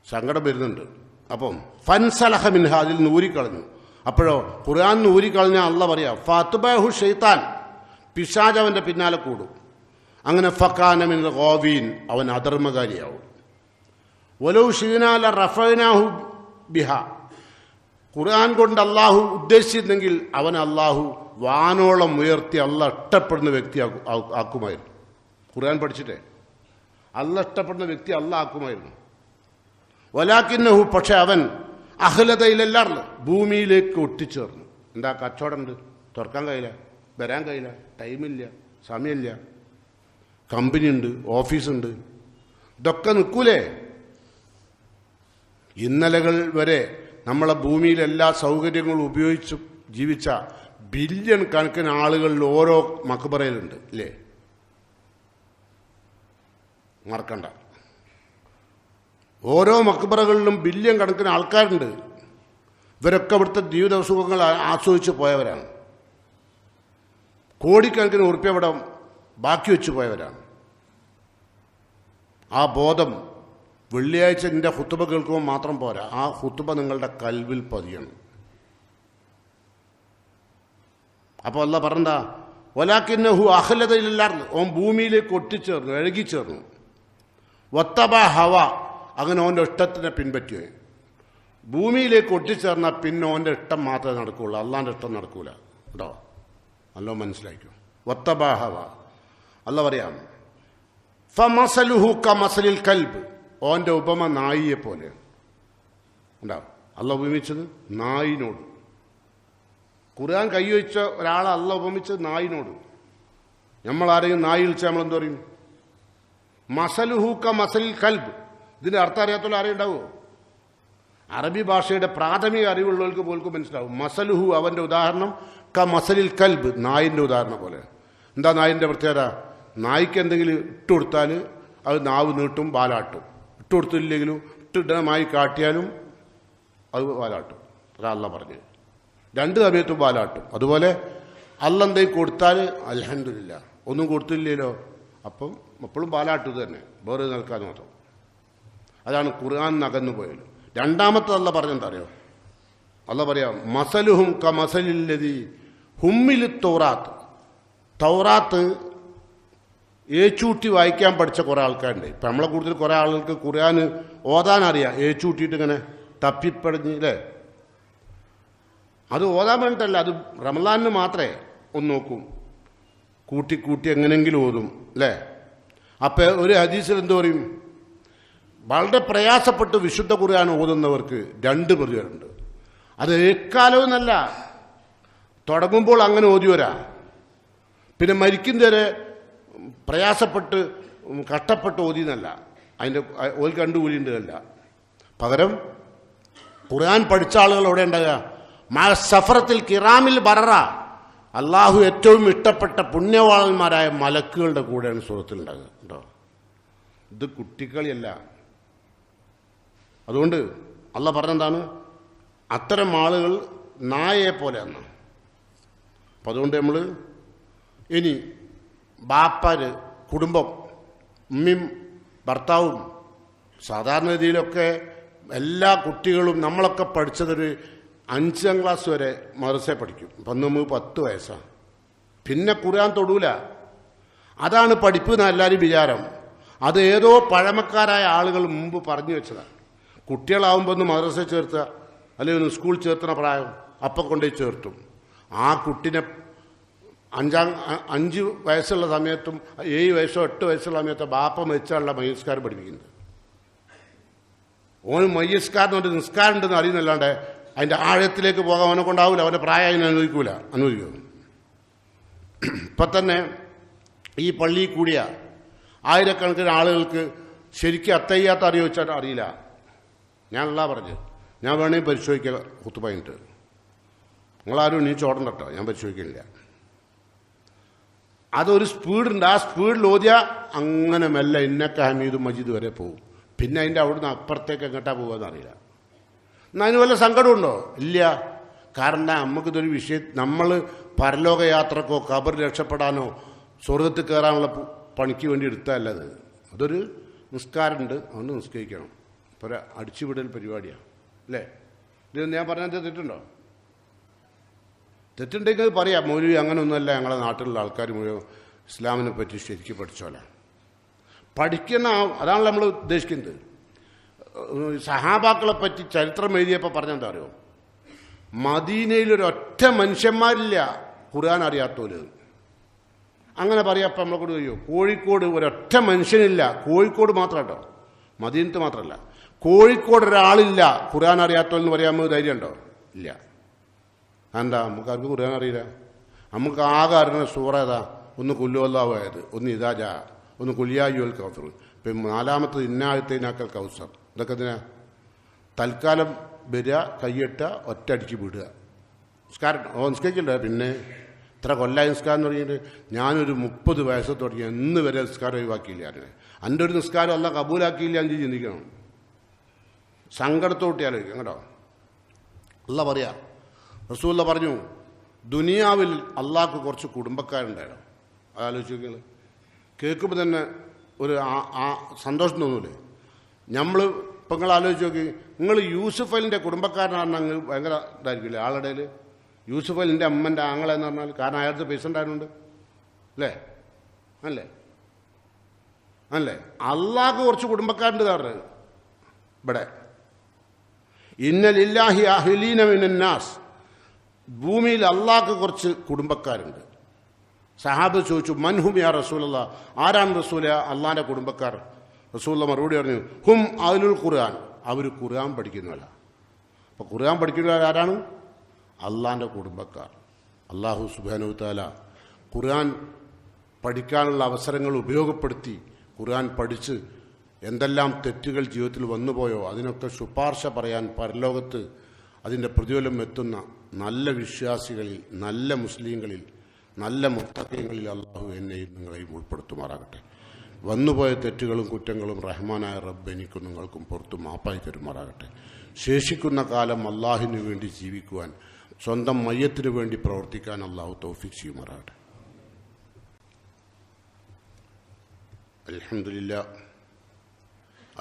S1: സങ്കടം വരുന്നുണ്ട്. അപ്പം ഫൻസലഹ മിൻഹ, അതിൽ നൂരിക്കളഞ്ഞു. അപ്പോഴോ ഖുർആൻ നൂരിക്കളഞ്ഞാൽ അള്ളാഹ് പറയാ ഫഅത്ബഅഹു ശൈത്താൻ, പിശാച് അവന്റെ പിന്നാലെ കൂടും. അങ്ങനെ ഫകാന മിനൽ ഗാവീൻ, അവൻ അധർമ്മകാരിയാവും. വലൗ ശിഅനാ ലറഫഅനാഹു ബിഹ, ഖുർആൻ കൊണ്ട് അള്ളാഹു ഉദ്ദേശിച്ചിരുന്നെങ്കിൽ അവൻ അള്ളാഹു വാനോളം ഉയർത്തി അള്ളാഹ് ഇഷ്ടപ്പെടുന്ന വ്യക്തി ആക്കുമായിരുന്നു. ഖുർആൻ പഠിച്ചിട്ടേ അള്ളാഹ് ഇഷ്ടപ്പെടുന്ന വ്യക്തി അള്ളാഹ് ആക്കുമായിരുന്നു. വലാകിന്നഹു, പക്ഷെ അവൻ അഹ്ലദയിലെല്ലാറില്ല, ഭൂമിയിലേക്ക് ഒട്ടിച്ചേർന്നു. എന്താ കച്ചവടമുണ്ട്, തുറക്കാൻ കഴിയില്ല, വരാൻ കഴിയില്ല, ടൈമില്ല, സമയമില്ല, കമ്പനിയുണ്ട്, ഓഫീസുണ്ട്, ഇതൊക്കെ നിൽക്കൂലേ? ഇന്നലകൾ വരെ നമ്മളെ ഭൂമിയിൽ എല്ലാ സൗകര്യങ്ങളും ഉപയോഗിച്ച് ജീവിച്ച ബില്യൺ കണക്കിന് ആളുകളിൽ ഓരോ മക്ബറയിലുണ്ട്, ഇല്ലേ? മറക്കണ്ട, ഓരോ മക്ബറകളിലും ബില്യൺ കണക്കിന് ആൾക്കാരുണ്ട്. ഇവരൊക്കെ ഇവിടുത്തെ ജീവിത സുഖങ്ങൾ ആസ്വദിച്ച് പോയവരാണ്. കോടിക്കണക്കിന് ഉറുപ്പ്യ ഇവിടെ ബാക്കി വെച്ച് പോയവരാണ്. ആ ബോധം വെള്ളിയാഴ്ച എൻ്റെ ഖുതുബ കേൾക്കുമ്പോൾ മാത്രം പോരാ, ആ ഖുതുബ നിങ്ങളുടെ കൽവിൽ പതിയണം. അപ്പോൾ അല്ലാഹ് പറഞ്ഞ വലാകിന്നഹു അഖ്ലദയില്ലാർന്ന്, ഓൻ ഭൂമിയിലേക്ക് ഒട്ടിച്ചേർന്നു, എഴുകിച്ചേർന്നു. വത്തബ ഹവ, അങ്ങനെ ഓൻ്റെ ഇഷ്ടത്തിനെ പിൻപറ്റുക. ഭൂമിയിലേക്ക് ഒട്ടിച്ചേർന്നാൽ പിന്നെ ഓൻ്റെ ഇഷ്ടം മാത്രമേ നടക്കുകയുള്ളൂ, അള്ളാൻ്റെ ഇഷ്ടം നടക്കൂല. കേട്ടോ, നല്ലോ മനസ്സിലാക്കും. വത്തബ ഹവ, അല്ലാഹ് പറയാം ഫമസലുഹു കമസലിൽ കൽബ്, ഓൻ്റെ ഉപമ നായിയെ പോലെ ഉണ്ടാവും. അല്ലാഹ് ഉപമിച്ചത് നായിനോട്. ഖുർആൻ കൈവച്ച ഒരാളെ അല്ലാഹ് ഉപമിച്ചത് നായിനോട്. നമ്മളാരെങ്കിലും നായി വിളിച്ചാൽ നമ്മളെന്ത് പറയും? മസലുഹു കമസലിൽ കൽബ്. ഇതിൻ്റെ അർത്ഥം അറിയാത്തുള്ള ആരെയും ഉണ്ടാവുമോ? അറബി ഭാഷയുടെ പ്രാഥമിക അറിവുള്ളവർക്ക് പോലും മനസ്സിലാവും. മസലുഹു, അവൻ്റെ ഉദാഹരണം മസലിൽ കൽബ്, നായിൻ്റെ ഉദാഹരണം പോലെ. എന്താ നായിൻ്റെ പ്രത്യേകത? നായിക്ക് എന്തെങ്കിലും ഇട്ടുകൊടുത്താൽ അത് നാവ് നീട്ടും, വാലാട്ടും. ഇട്ടുകൊടുത്തില്ലെങ്കിലും ഇട്ടിടമായി കാട്ടിയാലും അത് വാലാട്ടും. അതാ അല്ലാഹ് പറഞ്ഞത്. 2 സമയത്തും ബാലാട്ടും. അതുപോലെ അല്ലെന്തെങ്കിലും കൊടുത്താൽ അൽഹംദുലില്ലാ, ഒന്നും കൊടുത്തില്ലല്ലോ, അപ്പം എപ്പോഴും ബാലാട്ടു തന്നെ, വേറെ നിൽക്കാൻ മാത്രം. അതാണ് ഖുർആൻ നകന്നു പോയത്. രണ്ടാമത്തെ അല്ല പറഞ്ഞെന്താ അറിയോ? അല്ല പറയാം, മസലുഹും ക മസലില്ലതി ഹുമ്മിൽ തൗറാത്ത്. തൗറാത്ത് ഏച്ചൂട്ടി വായിക്കാൻ പഠിച്ച കുറേ ആൾക്കാരുണ്ട്. ഇപ്പം നമ്മളെ കൂടുതൽ കുറേ ആളുകൾക്ക് ഖുർആൻ ഓതാൻ അറിയാം, ഏച്ചൂട്ടിയിട്ട് ഇങ്ങനെ തപ്പിപ്പടിഞ്ഞ് അല്ലേ. അത് ഓതാൻ വേണ്ടിയിട്ടല്ല, അത് റമളാനിന് മാത്രമേ ഒന്ന് നോക്കും, കൂട്ടി എങ്ങനെയെങ്കിലും ഓതും അല്ലേ. അപ്പം ഒരു ഹദീസിൽ എന്തു പറയും, വളരെ പ്രയാസപ്പെട്ട് വിശുദ്ധ ഖുർആൻ ഓതുന്നവർക്ക് 2 പ്രതികളുണ്ട്. അത് ഏക്കാലവും എന്നല്ല, തുടങ്ങുമ്പോൾ അങ്ങനെ ഓതിവരാ, പിന്നെ മരിക്കുന്നവരെ പ്രയാസപ്പെട്ട് കഷ്ടപ്പെട്ട് ഓതിയെന്നല്ല, അതിൻ്റെ ഓൽ കണ്ടുകൂലിൻ്റെതല്ല. പകരം ഖുർആൻ പഠിച്ച ആളുകൾ എവിടെ ഉണ്ടാകുക? സഫറത്തിൽ കിറാമിൽ ബററ, അള്ളാഹു ഏറ്റവും ഇഷ്ടപ്പെട്ട പുണ്യവാളന്മാരായ മലക്കുകളുടെ കൂടെയാണ് സൂറത്തിലുണ്ടാകുക. കേട്ടോ, ഇത് കുട്ടിക്കളിയല്ല. അതുകൊണ്ട് അള്ള പറഞ്ഞെന്താണ്, അത്തരം ആളുകൾ നായയെ പോലെയാണ്. അപ്പം അതുകൊണ്ട് നമ്മൾ ഇനി ബാപ്പാര്, കുടുംബം, ഉമ്മയും ഭർത്താവും, സാധാരണ രീതിയിലൊക്കെ എല്ലാ കുട്ടികളും നമ്മളൊക്കെ പഠിച്ചതൊരു 5ാം ക്ലാസ് വരെ മദ്രസയിൽ പഠിക്കും. ഇപ്പം നമുക്ക് 10 വയസ്സാണ്, പിന്നെ ഖുർആൻ തൊടൂല. അതാണ് പഠിപ്പ് എന്ന് എല്ലാവരും വിചാരം. അത് ഏതോ പഴമക്കാരായ ആളുകൾ മുമ്പ് പറഞ്ഞു വെച്ചതാണ്. കുട്ടികളാവുമ്പോൾ ഒന്ന് മദ്രസയിൽ ചേർത്തുക, അല്ലെങ്കിൽ ഒന്ന് സ്കൂൾ ചേർത്തുന്ന പ്രായം അപ്പം കൊണ്ടുപോയി ചേർത്തും. ആ കുട്ടിനെ 5 വയസ്സുള്ള സമയത്തും 7 വയസ്സോ 8 വയസ്സുള്ള സമയത്തോ ബാപ്പ മരിച്ചാലുള്ള മയ്യസ്കാരം പഠിപ്പിക്കുന്നത്. ഓന് മയ്യസ്കാരം കൊണ്ട് നിസ്കാരം ഉണ്ടെന്ന് അറിയുന്നല്ലാണ്ട് അതിൻ്റെ ആഴത്തിലേക്ക് പോകാൻ അവനെ കൊണ്ടാവില്ല, അവൻ്റെ പ്രായം അനുവദിക്കും. ഇപ്പം തന്നെ ഈ പള്ളിയിൽ കൂടിയ ആയിരക്കണക്കിന് ആളുകൾക്ക് ശരിക്കും അത്തയ്യാത്ത അറിയോ വെച്ചാൽ അറിയില്ല. ഞാനല്ല പറഞ്ഞു, ഞാൻ വേണമെങ്കിൽ പരിശോധിക്കുക കുത്തുപായിട്ട്. നിങ്ങളാരും നീ ചോടണ്ട കേട്ടോ, ഞാൻ പരിശോധിക്കുന്നില്ല. അതൊരു സ്പീഡുണ്ട്, ആ സ്പീഡിൽ ഓതിയാൽ അങ്ങനെ മെല്ലെ ഇന്നക്ക ഹമീദും മജീദ് വരെ പോകും. പിന്നെ അതിൻ്റെ അവിടുന്ന് അപ്പുറത്തേക്ക് എങ്ങോട്ടാ പോകുകയെന്ന് അറിയില്ല. എന്നാൽ അതിന് വല്ല സങ്കടമുണ്ടോ? ഇല്ല. കാരണം നമുക്കിതൊരു വിഷയം, നമ്മൾ പരലോക യാത്രക്കോ ഖബർ രക്ഷപ്പെടാനോ സ്വർഗത്തിൽ കയറാനുള്ള പണിക്ക് വേണ്ടി എടുത്തല്ലത്. അതൊരു നിസ്കാരമുണ്ട്, അതുകൊണ്ട് നിസ്കരിക്കണം. ഇപ്പോൾ ഒരു അടിച്ചുവിടൽ പരിപാടിയാണ് അല്ലേ. ഇത് ഞാൻ പറഞ്ഞത് തെറ്റുണ്ടോ? തെറ്റുണ്ടെങ്കിൽ പറയാം, മൗലവി അങ്ങനെയൊന്നുമല്ല, ഞങ്ങളുടെ നാട്ടിലുള്ള ആൾക്കാർ മുഴുവൻ ഇസ്ലാമിനെ പറ്റി ശരിക്കും പഠിച്ചോല പഠിക്കുന്ന. അതാണല്ലോ നമ്മൾ ഉദ്ദേശിക്കുന്നത്. സഹാബാക്കളെ പറ്റി ചരിത്രം എഴുതിയപ്പോൾ പറഞ്ഞെന്താ അറിയോ? മദീനയിലൊരൊറ്റ മനുഷ്യന്മാരില്ല ഖുർആൻ അറിയാത്തോല്. അങ്ങനെ പറയാപ്പം നമ്മളെ കൂടെ കഴിയോ? കോഴിക്കോട് ഒരൊറ്റ മനുഷ്യനില്ല. കോഴിക്കോട് മാത്രം കേട്ടോ, മദീനത്ത് മാത്രമല്ല. കോഴിക്കോട് ഒരാളില്ല ഖുർആൻ അറിയാത്തോലെന്ന് പറയാൻ നമുക്ക് ധൈര്യമുണ്ടോ? ഇല്ല. എന്താ? നമുക്കാർക്ക് ഖുർആൻ അറിയില്ല. നമുക്ക് ആകെ അറിയുന്ന സൂറ ഏതാ? ഒന്ന് കുല്ലുവല്ലാഹുവായത്, ഒന്ന് ഇദാജ, ഒന്ന് കുല്യായുൽ കൗസർ, ഇപ്പം 4മത്തത് ഇന്നാഴത്തേനാക്കൽ കൗസർ. ഇതൊക്കെ എന്തിനാ? തൽക്കാലം വരിക, കയ്യെട്ട, ഒറ്റയടിച്ച് വിടുക. നിസ്കരിക്കണ്ടേ? പിന്നെ ഇത്ര കൊല്ലായി നിസ്കാരം എന്ന് പറഞ്ഞിട്ട് ഞാനൊരു 30 വയസ്സ് തുടങ്ങി എന്ന് വരെ നിസ്കാരം ഒഴിവാക്കിയില്ല. എൻ്റെ ഒരു നിസ്കാരം അല്ല കബൂലാക്കിയില്ല എന്ന് ചിന്തിക്കണം. സങ്കടത്തോട്ടി ആലോചിക്കാം കേട്ടോ. അല്ല പറയാ, റസൂലുള്ള പറഞ്ഞു, ദുനിയാവിൽ അള്ളാഹ്ക്ക് കുറച്ച് കുടുംബക്കാരുണ്ടായിരുന്നു. അതാലോചിക്കുക, കേൾക്കുമ്പോൾ തന്നെ ഒരു സന്തോഷം തോന്നൂലേ? നമ്മൾ ഇപ്പം നിങ്ങൾ ആലോചിച്ച് നോക്കി, നിങ്ങൾ യൂസുഫ് അലിൻ്റെ കുടുംബക്കാരനാണെന്ന് ഭയങ്കര ഇതായിരിക്കില്ലേ ആളുടെ? യൂസുഫ് അലിൻ്റെ അമ്മൻ്റെ ആങ്ങളെന്ന് പറഞ്ഞാൽ, കാരണം അയാൾക്ക് പൈസ ഉണ്ടായിരുന്നുണ്ട് അല്ലേ? അല്ലേ? അള്ളാഹ്ക്ക് കുറച്ച് കുടുംബക്കാരുണ്ട് പറഞ്ഞത് ഇവിടെ. ഇന്നലില്ലാഹി അഹ്ലീന മിനന്നാസ്, ഭൂമിയിൽ അള്ളാഹ്ക്ക് കുറച്ച് കുടുംബക്കാരുണ്ട്. സഹാബ് ചോദിച്ചു, മൻഹും യാ റസൂലല്ലാ, ആരാണ് റസൂല അള്ളാഹിൻ്റെ കുടുംബക്കാർ? റസൂലുള്ള മറുപടി പറഞ്ഞു, ഹും അഹ്ലുൽ ഖുർആൻ, അവർ ഖുർആൻ പഠിക്കുന്നവരാ. അപ്പോൾ ഖുർആൻ പഠിക്കുന്നവരാരാണ്? അള്ളാഹിൻ്റെ കുടുംബക്കാർ. അള്ളാഹു സുബ്ഹാനഹു തആല ഖുർആൻ പഠിക്കാനുള്ള അവസരങ്ങൾ ഉപയോഗപ്പെടുത്തി ഖുർആൻ പഠിച്ച് എന്തെല്ലാം തെറ്റുകൾ ജീവിതത്തിൽ വന്നുപോയോ അതിനൊക്കെ ശുപാർശ പറയാൻ പരലോകത്ത് അതിൻ്റെ പ്രതിഫലം എത്തുന്ന നല്ല വിശ്വാസികളിൽ, നല്ല മുസ്ലിങ്ങളിൽ, നല്ല മുത്തഖീങ്ങളിൽ അള്ളാഹു എന്നെയും നിങ്ങളെയും ഉൾപ്പെടുത്തുമാറാകട്ടെ. വന്നുപോയ തെറ്റുകളും കുറ്റങ്ങളും റഹ്മാനായ റബ്ബ് എനിക്കും നിങ്ങൾക്കും പുറത്തു മാപ്പായി തരുമാറാകട്ടെ. ശേഷിക്കുന്ന കാലം അള്ളാഹിനു വേണ്ടി ജീവിക്കുവാൻ സ്വന്തം മയ്യത്തിനു വേണ്ടി പ്രവർത്തിക്കാൻ അള്ളാഹു തൗഫീഖ് ചെയ്യുമാറാകട്ടെ. അൽഹംദുലില്ലാ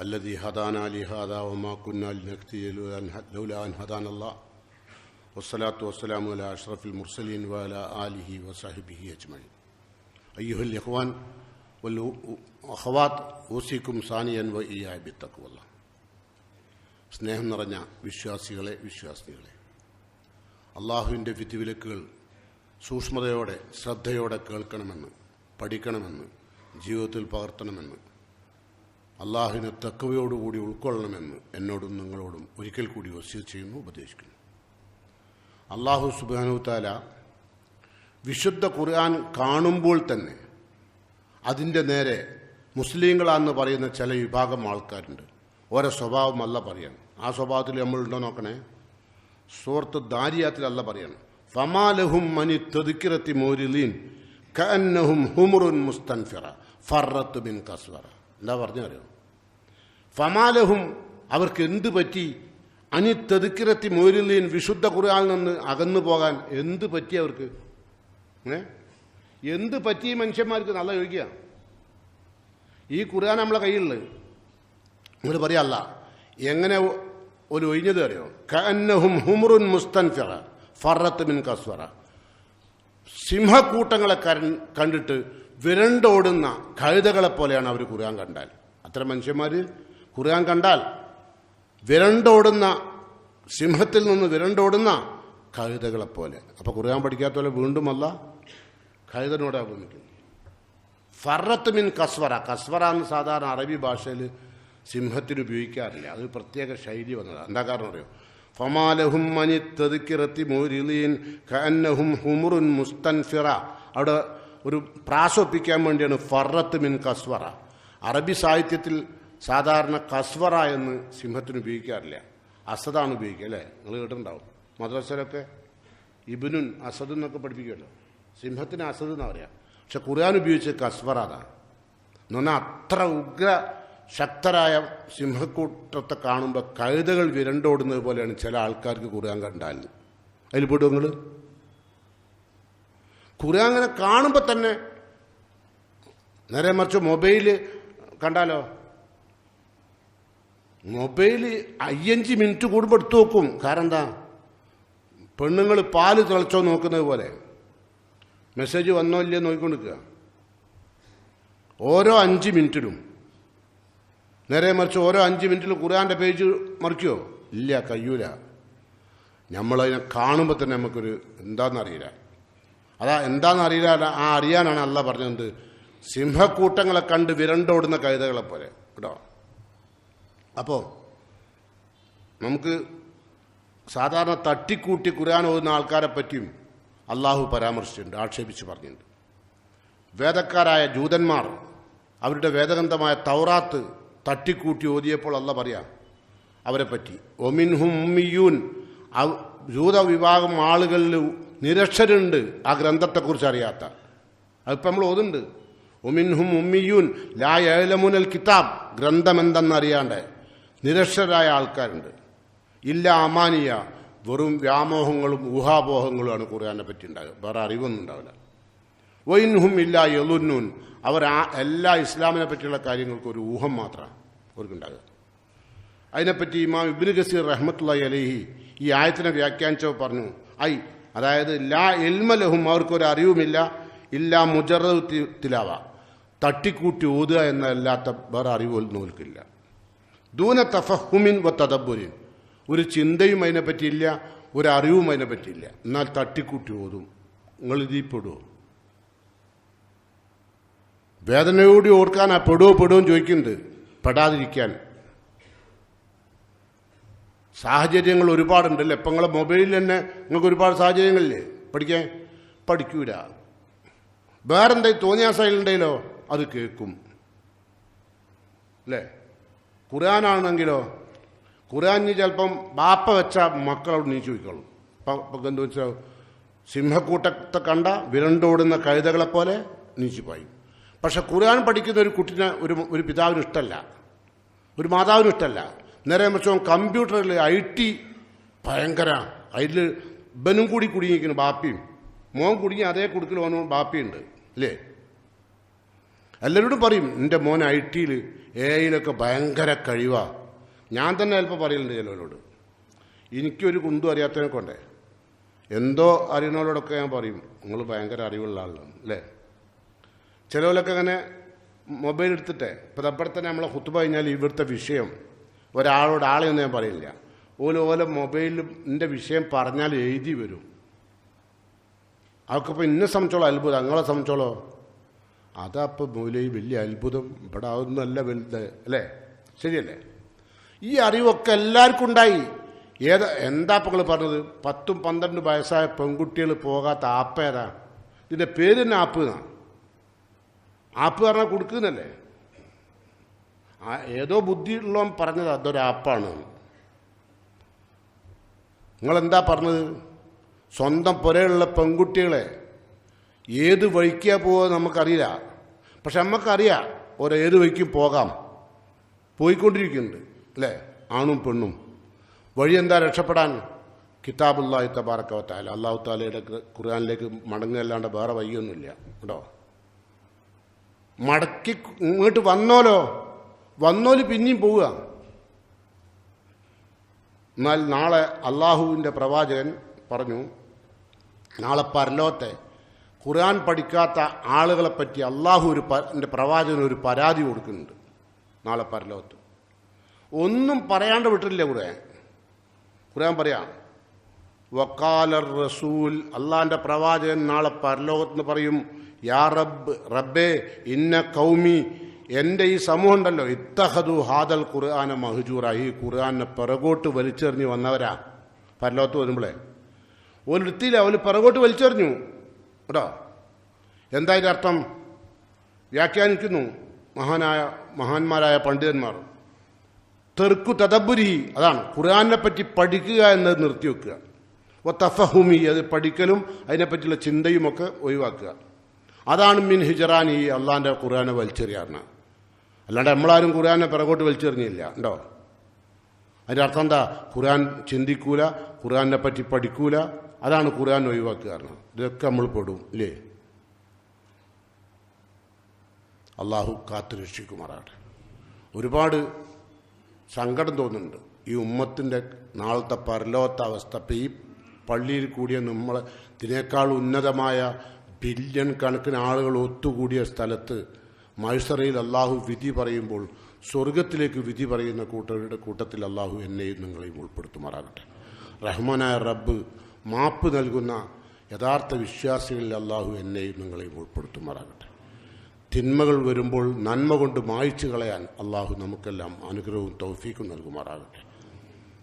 S1: الذي هدانا لهذا وما كنا لنهتدي لولا أن هدانا الله والصلاة والسلام على أشرف المرسلين وعلى آله وصحبه أجمعين. أيها الإخوان والأخوات أوصيكم ثانيا وإياي بتقوى الله. സ്നേഹം നിറഞ്ഞ വിശ്വാസികളെ വിശ്വാസിനികളെ, അള്ളാഹുവിൻ്റെ വിധിവിലക്കുകൾ സൂക്ഷ്മതയോടെ ശ്രദ്ധയോടെ കേൾക്കണമെന്ന്, പഠിക്കണമെന്ന്, ജീവിതത്തിൽ പകർത്തണമെന്ന്, അള്ളാഹുവിനെ തഖ്വയോടുകൂടി ഉൾക്കൊള്ളണമെന്ന് എന്നോടും നിങ്ങളോടും ഒരിക്കൽ കൂടി വസിയത്ത് ചെയ്യുന്നു, ഉപദേശിക്കുന്നു. അള്ളാഹു സുബ്ഹാനഹു തആല വിശുദ്ധ ഖുർആൻ കാണുമ്പോൾ തന്നെ അതിൻ്റെ നേരെ മുസ്ലിങ്ങളാണെന്ന് പറയുന്ന ചില വിഭാഗം ആൾക്കാരുണ്ട്. ഓരോ സ്വഭാവം അല്ല പറയണം. ആ സ്വഭാവത്തിൽ നമ്മളുണ്ടോ നോക്കണേ. സൂറത്ത് ദാരിയാത്തിൽ അല്ല പറയണം, ഫമാലഹും മനി തദ്കിറത്തി മോരിലീൻ കഅന്നഹും ഹുമുറുൻ മുസ്തൻഫിറ ഫറത്ത് ബിൻ കസ്വറ. എന്താ പറഞ്ഞു അറിയോ? ഫമാലഹും അവർക്ക് എന്ത് പറ്റി? അനി തദ്കിറത്തി മോരിലീൻ വിശുദ്ധ ഖുർആനിൽ നിന്ന് അകന്നു പോകാൻ എന്ത് പറ്റി അവർക്ക്? എന്ത് പറ്റി മനുഷ്യന്മാർക്ക്? നല്ല ചോദിക്കുക. ഈ ഖുർആൻ നമ്മളെ കയ്യിലുള്ളത് നിങ്ങൾ പറയല്ല, എങ്ങനെ ഒരു ഒഴിഞ്ഞത് അറിയോ? കഅന്നഹും ഹുമുറുൻ മുസ്തൻഫിറ ഫറത്ത് ബിൻ കസ്വറ. സിംഹക്കൂട്ടങ്ങളെ കണ്ടിട്ട് വിരണ്ടോടുന്ന കഴുതകളെ പോലെയാണ് അവർ ഖുർആൻ കണ്ടാൽ. അത്ര മനുഷ്യന്മാർ ഖുർആൻ കണ്ടാൽ വിരണ്ടോടുന്ന, സിംഹത്തിൽ നിന്ന് വിരണ്ടോടുന്ന കഴുതകളെ പോലെ. അപ്പോൾ ഖുർആൻ പഠിക്കാത്ത പോലെ വീണ്ടും അല്ല കഴുതനോടാ ഭൂമിക്കുന്നത്. ഫറത്ത് മിൻ കസ്വറ. കസ്വറ എന്ന് സാധാരണ അറബി ഭാഷയിൽ സിംഹത്തിന് ഉപയോഗിക്കാറില്ല. അത് പ്രത്യേക ശൈലി വന്നതാണ്. എന്താ കാരണം അറിയോ? ഫമാലഹും മനി തദ്കിറത്തി മോരിലീൻ കഅന്നഹും ഹുമുറുൻ മുസ്തൻഫിറ. അവിടെ ഒരു പ്രാസൊപ്പിക്കാൻ വേണ്ടിയാണ് ഫറത്ത് മിൻ കസ്വറ. അറബി സാഹിത്യത്തിൽ സാധാരണ കസ്വറ എന്ന് സിംഹത്തിന് ഉപയോഗിക്കാറില്ല, അസദാണ് ഉപയോഗിക്കുക. അല്ലേ? നിങ്ങൾ കേട്ടിട്ടുണ്ടാവും മദ്രസയിലൊക്കെ ഇബ്നുൻ അസദ് എന്നൊക്കെ പഠിപ്പിക്കുമല്ലോ. സിംഹത്തിന് അസദ് എന്നാ പറയാം. പക്ഷെ ഖുർആൻ ഉപയോഗിച്ച് കസ്വറ അതാണ്. എന്ന് പറഞ്ഞാൽ അത്ര ഉഗ്ര ശക്തരായ സിംഹക്കൂട്ടത്തെ കാണുമ്പോൾ കഴുതകൾ വിരണ്ടോടുന്നത് പോലെയാണ് ചില ആൾക്കാർക്ക് ഖുർആൻ കണ്ടാൽ. അതിൽ പോയിട്ട് നിങ്ങൾ ഖുർആൻ അങ്ങനെ കാണുമ്പോൾ തന്നെ, നേരെ മറിച്ച് മൊബൈല് കണ്ടാലോ, മൊബൈൽ 5 മിനിറ്റ് കൂടുമ്പോൾ എടുത്തു നോക്കും. കാരണം എന്താ? പെണ്ണുങ്ങൾ പാല് തിളച്ചോ നോക്കുന്നത് പോലെ മെസ്സേജ് വന്നോ ഇല്ലയോ നോക്കിക്കൊണ്ടിരിക്കുക ഓരോ 5 മിനിറ്റിലും. നേരെ മറിച്ച് ഓരോ 5 മിനിറ്റിലും ഖുർആൻ്റെ പേജ് മറിക്കുമോ? ഇല്ല, കഴിയൂല. നമ്മളതിനെ കാണുമ്പോൾ തന്നെ നമുക്കൊരു എന്താണെന്നറിയില്ല. അതാ എന്താണെന്നറിയില്ല. ആ അറിയാനാണ് അള്ളാഹ് പറഞ്ഞത്, സിംഹക്കൂട്ടങ്ങളെ കണ്ട് വിരണ്ടോടുന്ന കഴുതകളെ പോലെ കേട്ടോ. അപ്പോൾ നമുക്ക് സാധാരണ തട്ടിക്കൂട്ടി ഖുർആൻ ഓതുന്ന ആൾക്കാരെ പറ്റിയും അള്ളാഹു പരാമർശിച്ചിട്ടുണ്ട്, ആക്ഷേപിച്ച് പറഞ്ഞിട്ടുണ്ട്. വേദക്കാരായ ജൂതന്മാർ അവരുടെ വേദഗ്രന്ഥമായ തൗറാത്ത് തട്ടിക്കൂട്ടി ഓതിയപ്പോൾ അള്ളാഹ് പറയാം അവരെ പറ്റി, ഒമിൻഹും ഉമ്മിയൂൻ. ജൂത വിഭാഗം ആളുകളിൽ നിരക്ഷരുണ്ട് ആ ഗ്രന്ഥത്തെക്കുറിച്ച് അറിയാത്ത. അതിപ്പോൾ നമ്മൾ ഓതുന്നുണ്ട്, ഒമിൻഹും ഉമ്മിയൂൻ ലാ യഅലമുനൽ കിതാബ്. ഗ്രന്ഥം എന്തെന്നറിയാണ്ട് നിരക്ഷരായ ആൾക്കാരുണ്ട്. ഇല്ല അമാനിയ, വെറും വ്യാമോഹങ്ങളും ഊഹാപോഹങ്ങളുമാണ് ഖുർആനെ പറ്റി ഉണ്ടാകുക, വേറെ അറിവൊന്നും ഉണ്ടാവില്ല. വൈൻഹും ഇല്ല യളുന്നൂൻ, അവർ എല്ലാ ഇസ്ലാമിനെ പറ്റിയുള്ള കാര്യങ്ങൾക്ക് ഒരു ഊഹം മാത്രമാണ് അവർക്കുണ്ടാകുക. അതിനെപ്പറ്റി ഇമാം ഇബ്നു കസീർ റഹ്മത്തുള്ളാഹി അലൈഹി ഈ ആയത്തിനെ വ്യാഖ്യാനിച്ചപ്പോൾ പറഞ്ഞു, അതായത് ലാ ഇൽമ ലഹും, അവർക്കൊരു അറിവുമില്ല, ഇല്ല മുജറദ് തിലാവ, തട്ടിക്കൂട്ടി ഓതുക എന്നല്ലാത്ത വേറെ അറിവൊന്നും ഓൽക്കില്ല. ദൂന തഫഹുമിൻ വ തദബ്ബുരിൻ, ഒരു ചിന്തയും അതിനെ പറ്റിയില്ല, ഒരു അറിവും അതിനെ പറ്റിയില്ല, എന്നാൽ തട്ടിക്കൂട്ടി ഓതും. നിങ്ങൾ ഇതിൽപ്പെടുമോ? വേദനയോടി ഓർക്കാൻ ആ പെടുവോ ചോദിക്കുന്നത്, പെടാതിരിക്കാൻ സാഹചര്യങ്ങൾ ഒരുപാടുണ്ടല്ലേ. ഇപ്പം നിങ്ങളെ മൊബൈലിൽ തന്നെ നിങ്ങൾക്ക് ഒരുപാട് സാഹചര്യങ്ങളില്ലേ പഠിക്കാൻ. പഠിക്കൂല, വേറെന്തെങ്കിലും തോന്നിയ സൈലുണ്ടെങ്കിലോ അത് കേൾക്കും അല്ലേ. ഖുർആനാണെങ്കിലോ ഖുർആന് ചിലപ്പം ബാപ്പ വെച്ച മക്കളോട് നീ ചോദിക്കോളും. ഇപ്പം എന്താ വെച്ചാൽ സിംഹക്കൂട്ടത്തെ കണ്ട വിരണ്ടോടുന്ന കഴുതകളെപ്പോലെ നീച്ചു പായും. പക്ഷെ ഖുർആൻ പഠിക്കുന്ന ഒരു കുട്ടിനെ ഒരു പിതാവിന് ഇഷ്ടമല്ല, ഒരു മാതാവിനും ഇഷ്ടമല്ല. നേരെ മറിച്ച് കമ്പ്യൂട്ടറിൽ IT ഭയങ്കര, അതിൽ ബനും കൂടി കുടുങ്ങിയിരിക്കുന്നു, ബാപ്പിയും. മോൻ കുടുങ്ങി അതേ കുടുക്കിൽ ഓനോ ബാപ്പിയുണ്ട് അല്ലേ? എല്ലാവരോടും പറയും എൻ്റെ മോൻ IT-യിൽ AI-യിലൊക്കെ ഭയങ്കര കഴിവാ. ഞാൻ തന്നെ ചിലപ്പോൾ പറയലുണ്ട് ചിലവരോട്, എനിക്കൊരു കുന്തും അറിയാത്തതിനെ കൊണ്ടേ എന്തോ അറിയുന്നവരോടൊക്കെ ഞാൻ പറയും നിങ്ങൾ ഭയങ്കര അറിവുള്ള ആളാണ് അല്ലേ. ചിലവരൊക്കെ അങ്ങനെ മൊബൈൽ എടുത്തിട്ടേ, ഇപ്പം അവിടെ തന്നെ നമ്മളെ ഖുത്ബ കഴിഞ്ഞാൽ ഇവിടുത്തെ വിഷയം ഒരാളോട് ആളെയൊന്നും ഞാൻ പറയില്ല, ഓല മൊബൈലിൽ എൻ്റെ വിഷയം പറഞ്ഞാൽ എഴുതി വരും. അതൊക്കെ ഇപ്പോൾ എന്നെ സംബന്ധിച്ചോളൂ അത്ഭുതം, നിങ്ങളെ സംബന്ധിച്ചോളോ അതപ്പോൾ മൂലയിൽ വലിയ അത്ഭുതം. ഇവിടെ അതൊന്നുമല്ല വലുത് അല്ലേ, ശരിയല്ലേ? ഈ അറിവൊക്കെ എല്ലാവർക്കും ഉണ്ടായി. എന്താ നിങ്ങൾ പറഞ്ഞത് 10-12 വയസ്സായ പെൺകുട്ടികൾ പോകാത്ത ആപ്പ് ഏതാ? ഇതിൻ്റെ പേര് തന്നെ ആപ്പ് എന്നാണ്. ആപ്പ് പറഞ്ഞാൽ കൊടുക്കുന്നല്ലേ. ഏതോ ബുദ്ധിയുള്ളവൻ പറഞ്ഞത് അതൊരു ആപ്പാണ്. നിങ്ങളെന്താ പറഞ്ഞത്? സ്വന്തം പുരയുള്ള പെൺകുട്ടികളെ ഏത് വഴിക്കാ പോവുക നമുക്കറിയില്ല, പക്ഷെ നമുക്കറിയാം ഏത് വഴിക്കും പോകാം, പോയിക്കൊണ്ടിരിക്കുന്നുണ്ട് അല്ലേ? ആണും പെണ്ണും. വഴി എന്താ? രക്ഷപ്പെടാൻ കിതാബുല്ലാഹി തബാറക വ തആല, അല്ലാഹു തആലയുടെ ഖുർആനിലേക്ക് മടങ്ങുകയല്ലാണ്ട് വേറെ വഴിയൊന്നുമില്ല കേട്ടോ. മടക്കി ഇങ്ങോട്ട് വന്നോല് പിന്നെയും പോവുക. എന്നാൽ നാളെ അള്ളാഹുവിൻ്റെ പ്രവാചകൻ പറഞ്ഞു, നാളെ പരലോകത്തെ ഖുർആൻ പഠിക്കാത്ത ആളുകളെപ്പറ്റി അള്ളാഹുവിൻ്റെ പ്രവാചകന് ഒരു പരാതി കൊടുക്കുന്നുണ്ട്. നാളെ പരലോകത്ത് ഒന്നും പറയാണ്ട് വിട്ടില്ല ഖുർആൻ പറയാം. വഖാലർ റസൂൽ, അള്ളാഹിൻ്റെ പ്രവാചകൻ നാളെ പരലോകത്ത് പറയും, യാ റബ്ബേ ഇന്ന കൗമി, എൻ്റെ ഈ സമൂഹം ഉണ്ടല്ലോ, ഇത്തഹദു ഹാദൽ ഖുർആന മഹ്ജൂറ, ഈ ഖുർആനെ പിറകോട്ട് വലിച്ചെറിഞ്ഞ് വന്നവരാ. പരലോകത്ത് വരുമ്പോഴേ ഒരിടത്തില്ല, അവർ പിറകോട്ട് വലിച്ചെറിഞ്ഞു കേട്ടോ. എന്താ ഇതിൻ്റെ അർത്ഥം? വ്യാഖ്യാനിക്കുന്നു മഹാന്മാരായ പണ്ഡിതന്മാർ. തെർക്കു തദബ്ബുരി, അതാണ് ഖുർആനെ പറ്റി പഠിക്കുക എന്നത് നിർത്തിവെക്കുക. തഫഹുമി, അത് പഠിക്കലും അതിനെപ്പറ്റിയുള്ള ചിന്തയുമൊക്കെ ഒഴിവാക്കുക. അതാണ് മിൻ ഹിജറാനി, അള്ളാഹിൻ്റെ ഖുർആനെ വലിച്ചെറിയാറിന്. അല്ലാണ്ട് നമ്മളാരും ഖുർആനെ പിറകോട്ട് വലിച്ചെറിഞ്ഞില്ല ഉണ്ടോ? അതിൻ്റെ അർത്ഥം എന്താ? ഖുർആൻ ചിന്തിക്കൂല, ഖുർആനെ പറ്റി പഠിക്കൂല, അതാണ് ഖുർആൻ ഒഴിവാക്കുക. ഇതൊക്കെ നമ്മൾ പെടും ഇല്ലേ? അള്ളാഹു കാത്തു രക്ഷിക്കുമാറാകട്ടെ. ഒരുപാട് സങ്കടം തോന്നുന്നുണ്ട് ഈ ഉമ്മത്തിൻ്റെ നാളത്തെ പരലോകത്തെ അവസ്ഥ. ഇപ്പം ഈ പള്ളിയിൽ കൂടിയ ഇതിനേക്കാൾ ഉന്നതമായ ബില്യൺ കണക്കിന് ആളുകൾ ഒത്തുകൂടിയ സ്ഥലത്ത് മഹ്ശറയിൽ അള്ളാഹു വിധി പറയുമ്പോൾ സ്വർഗത്തിലേക്ക് വിധി പറയുന്ന കൂട്ടത്തിൽ അള്ളാഹു എന്നെയും നിങ്ങളെയും ഉൾപ്പെടുത്തുമാറാകട്ടെ. റഹ്മാനായ റബ്ബ് മാപ്പ് നൽകുന്ന യഥാർത്ഥ വിശ്വാസികളിൽ അള്ളാഹു എന്നെയും നിങ്ങളെയും ഉൾപ്പെടുത്തുമാറാകട്ടെ. തിന്മകൾ വരുമ്പോൾ നന്മ കൊണ്ട് മായ്ച്ചു കളയാൻ അള്ളാഹു നമുക്കെല്ലാം അനുഗ്രഹവും തൗഫീക്കും നൽകുമാറാകട്ടെ.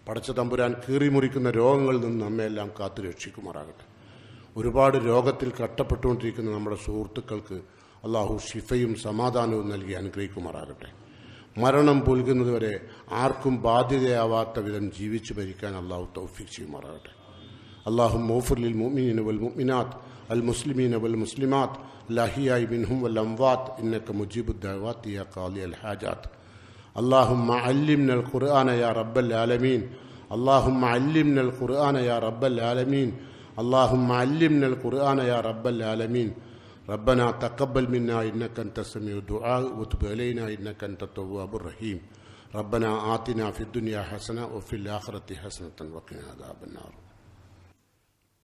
S1: പടച്ച തമ്പുരാൻ കീറിമുറിക്കുന്ന രോഗങ്ങളിൽ നിന്ന് നമ്മയെല്ലാം കാത്തു രക്ഷിക്കുമാറാകട്ടെ. ഒരുപാട് രോഗത്തിൽ കഷ്ടപ്പെട്ടുകൊണ്ടിരിക്കുന്ന നമ്മുടെ സുഹൃത്തുക്കൾക്ക് അള്ളാഹു ഷിഫയും സമാധാനവും നൽകി അനുഗ്രഹിക്കുമാറാകട്ടെ. മരണം പുൽകുന്നതുവരെ ആർക്കും ബാധ്യതയാവാത്ത വിധം ജീവിച്ചു മരിക്കാൻ അള്ളാഹു തൗഫീഖ് ചെയ്യുമാറാകട്ടെ. اللهم اغفر للمؤمنين والمؤمنات المسلمين والمسلمات الأحياء منهم والأموات إنك مجيب الدعوات يا قاضي الحاجات. اللهم علمنا القرآن يا رب العالمين. اللهم علمنا القرآن يا رب العالمين. اللهم علمنا القرآن يا رب العالمين. ربنا تقبل منا إنك أنت السميع الدعاء وتب علينا إنك أنت التواب الرحيم. ربنا آتنا في الدنيا حسنة وفي الآخرة حسنة وقنا عذاب النار.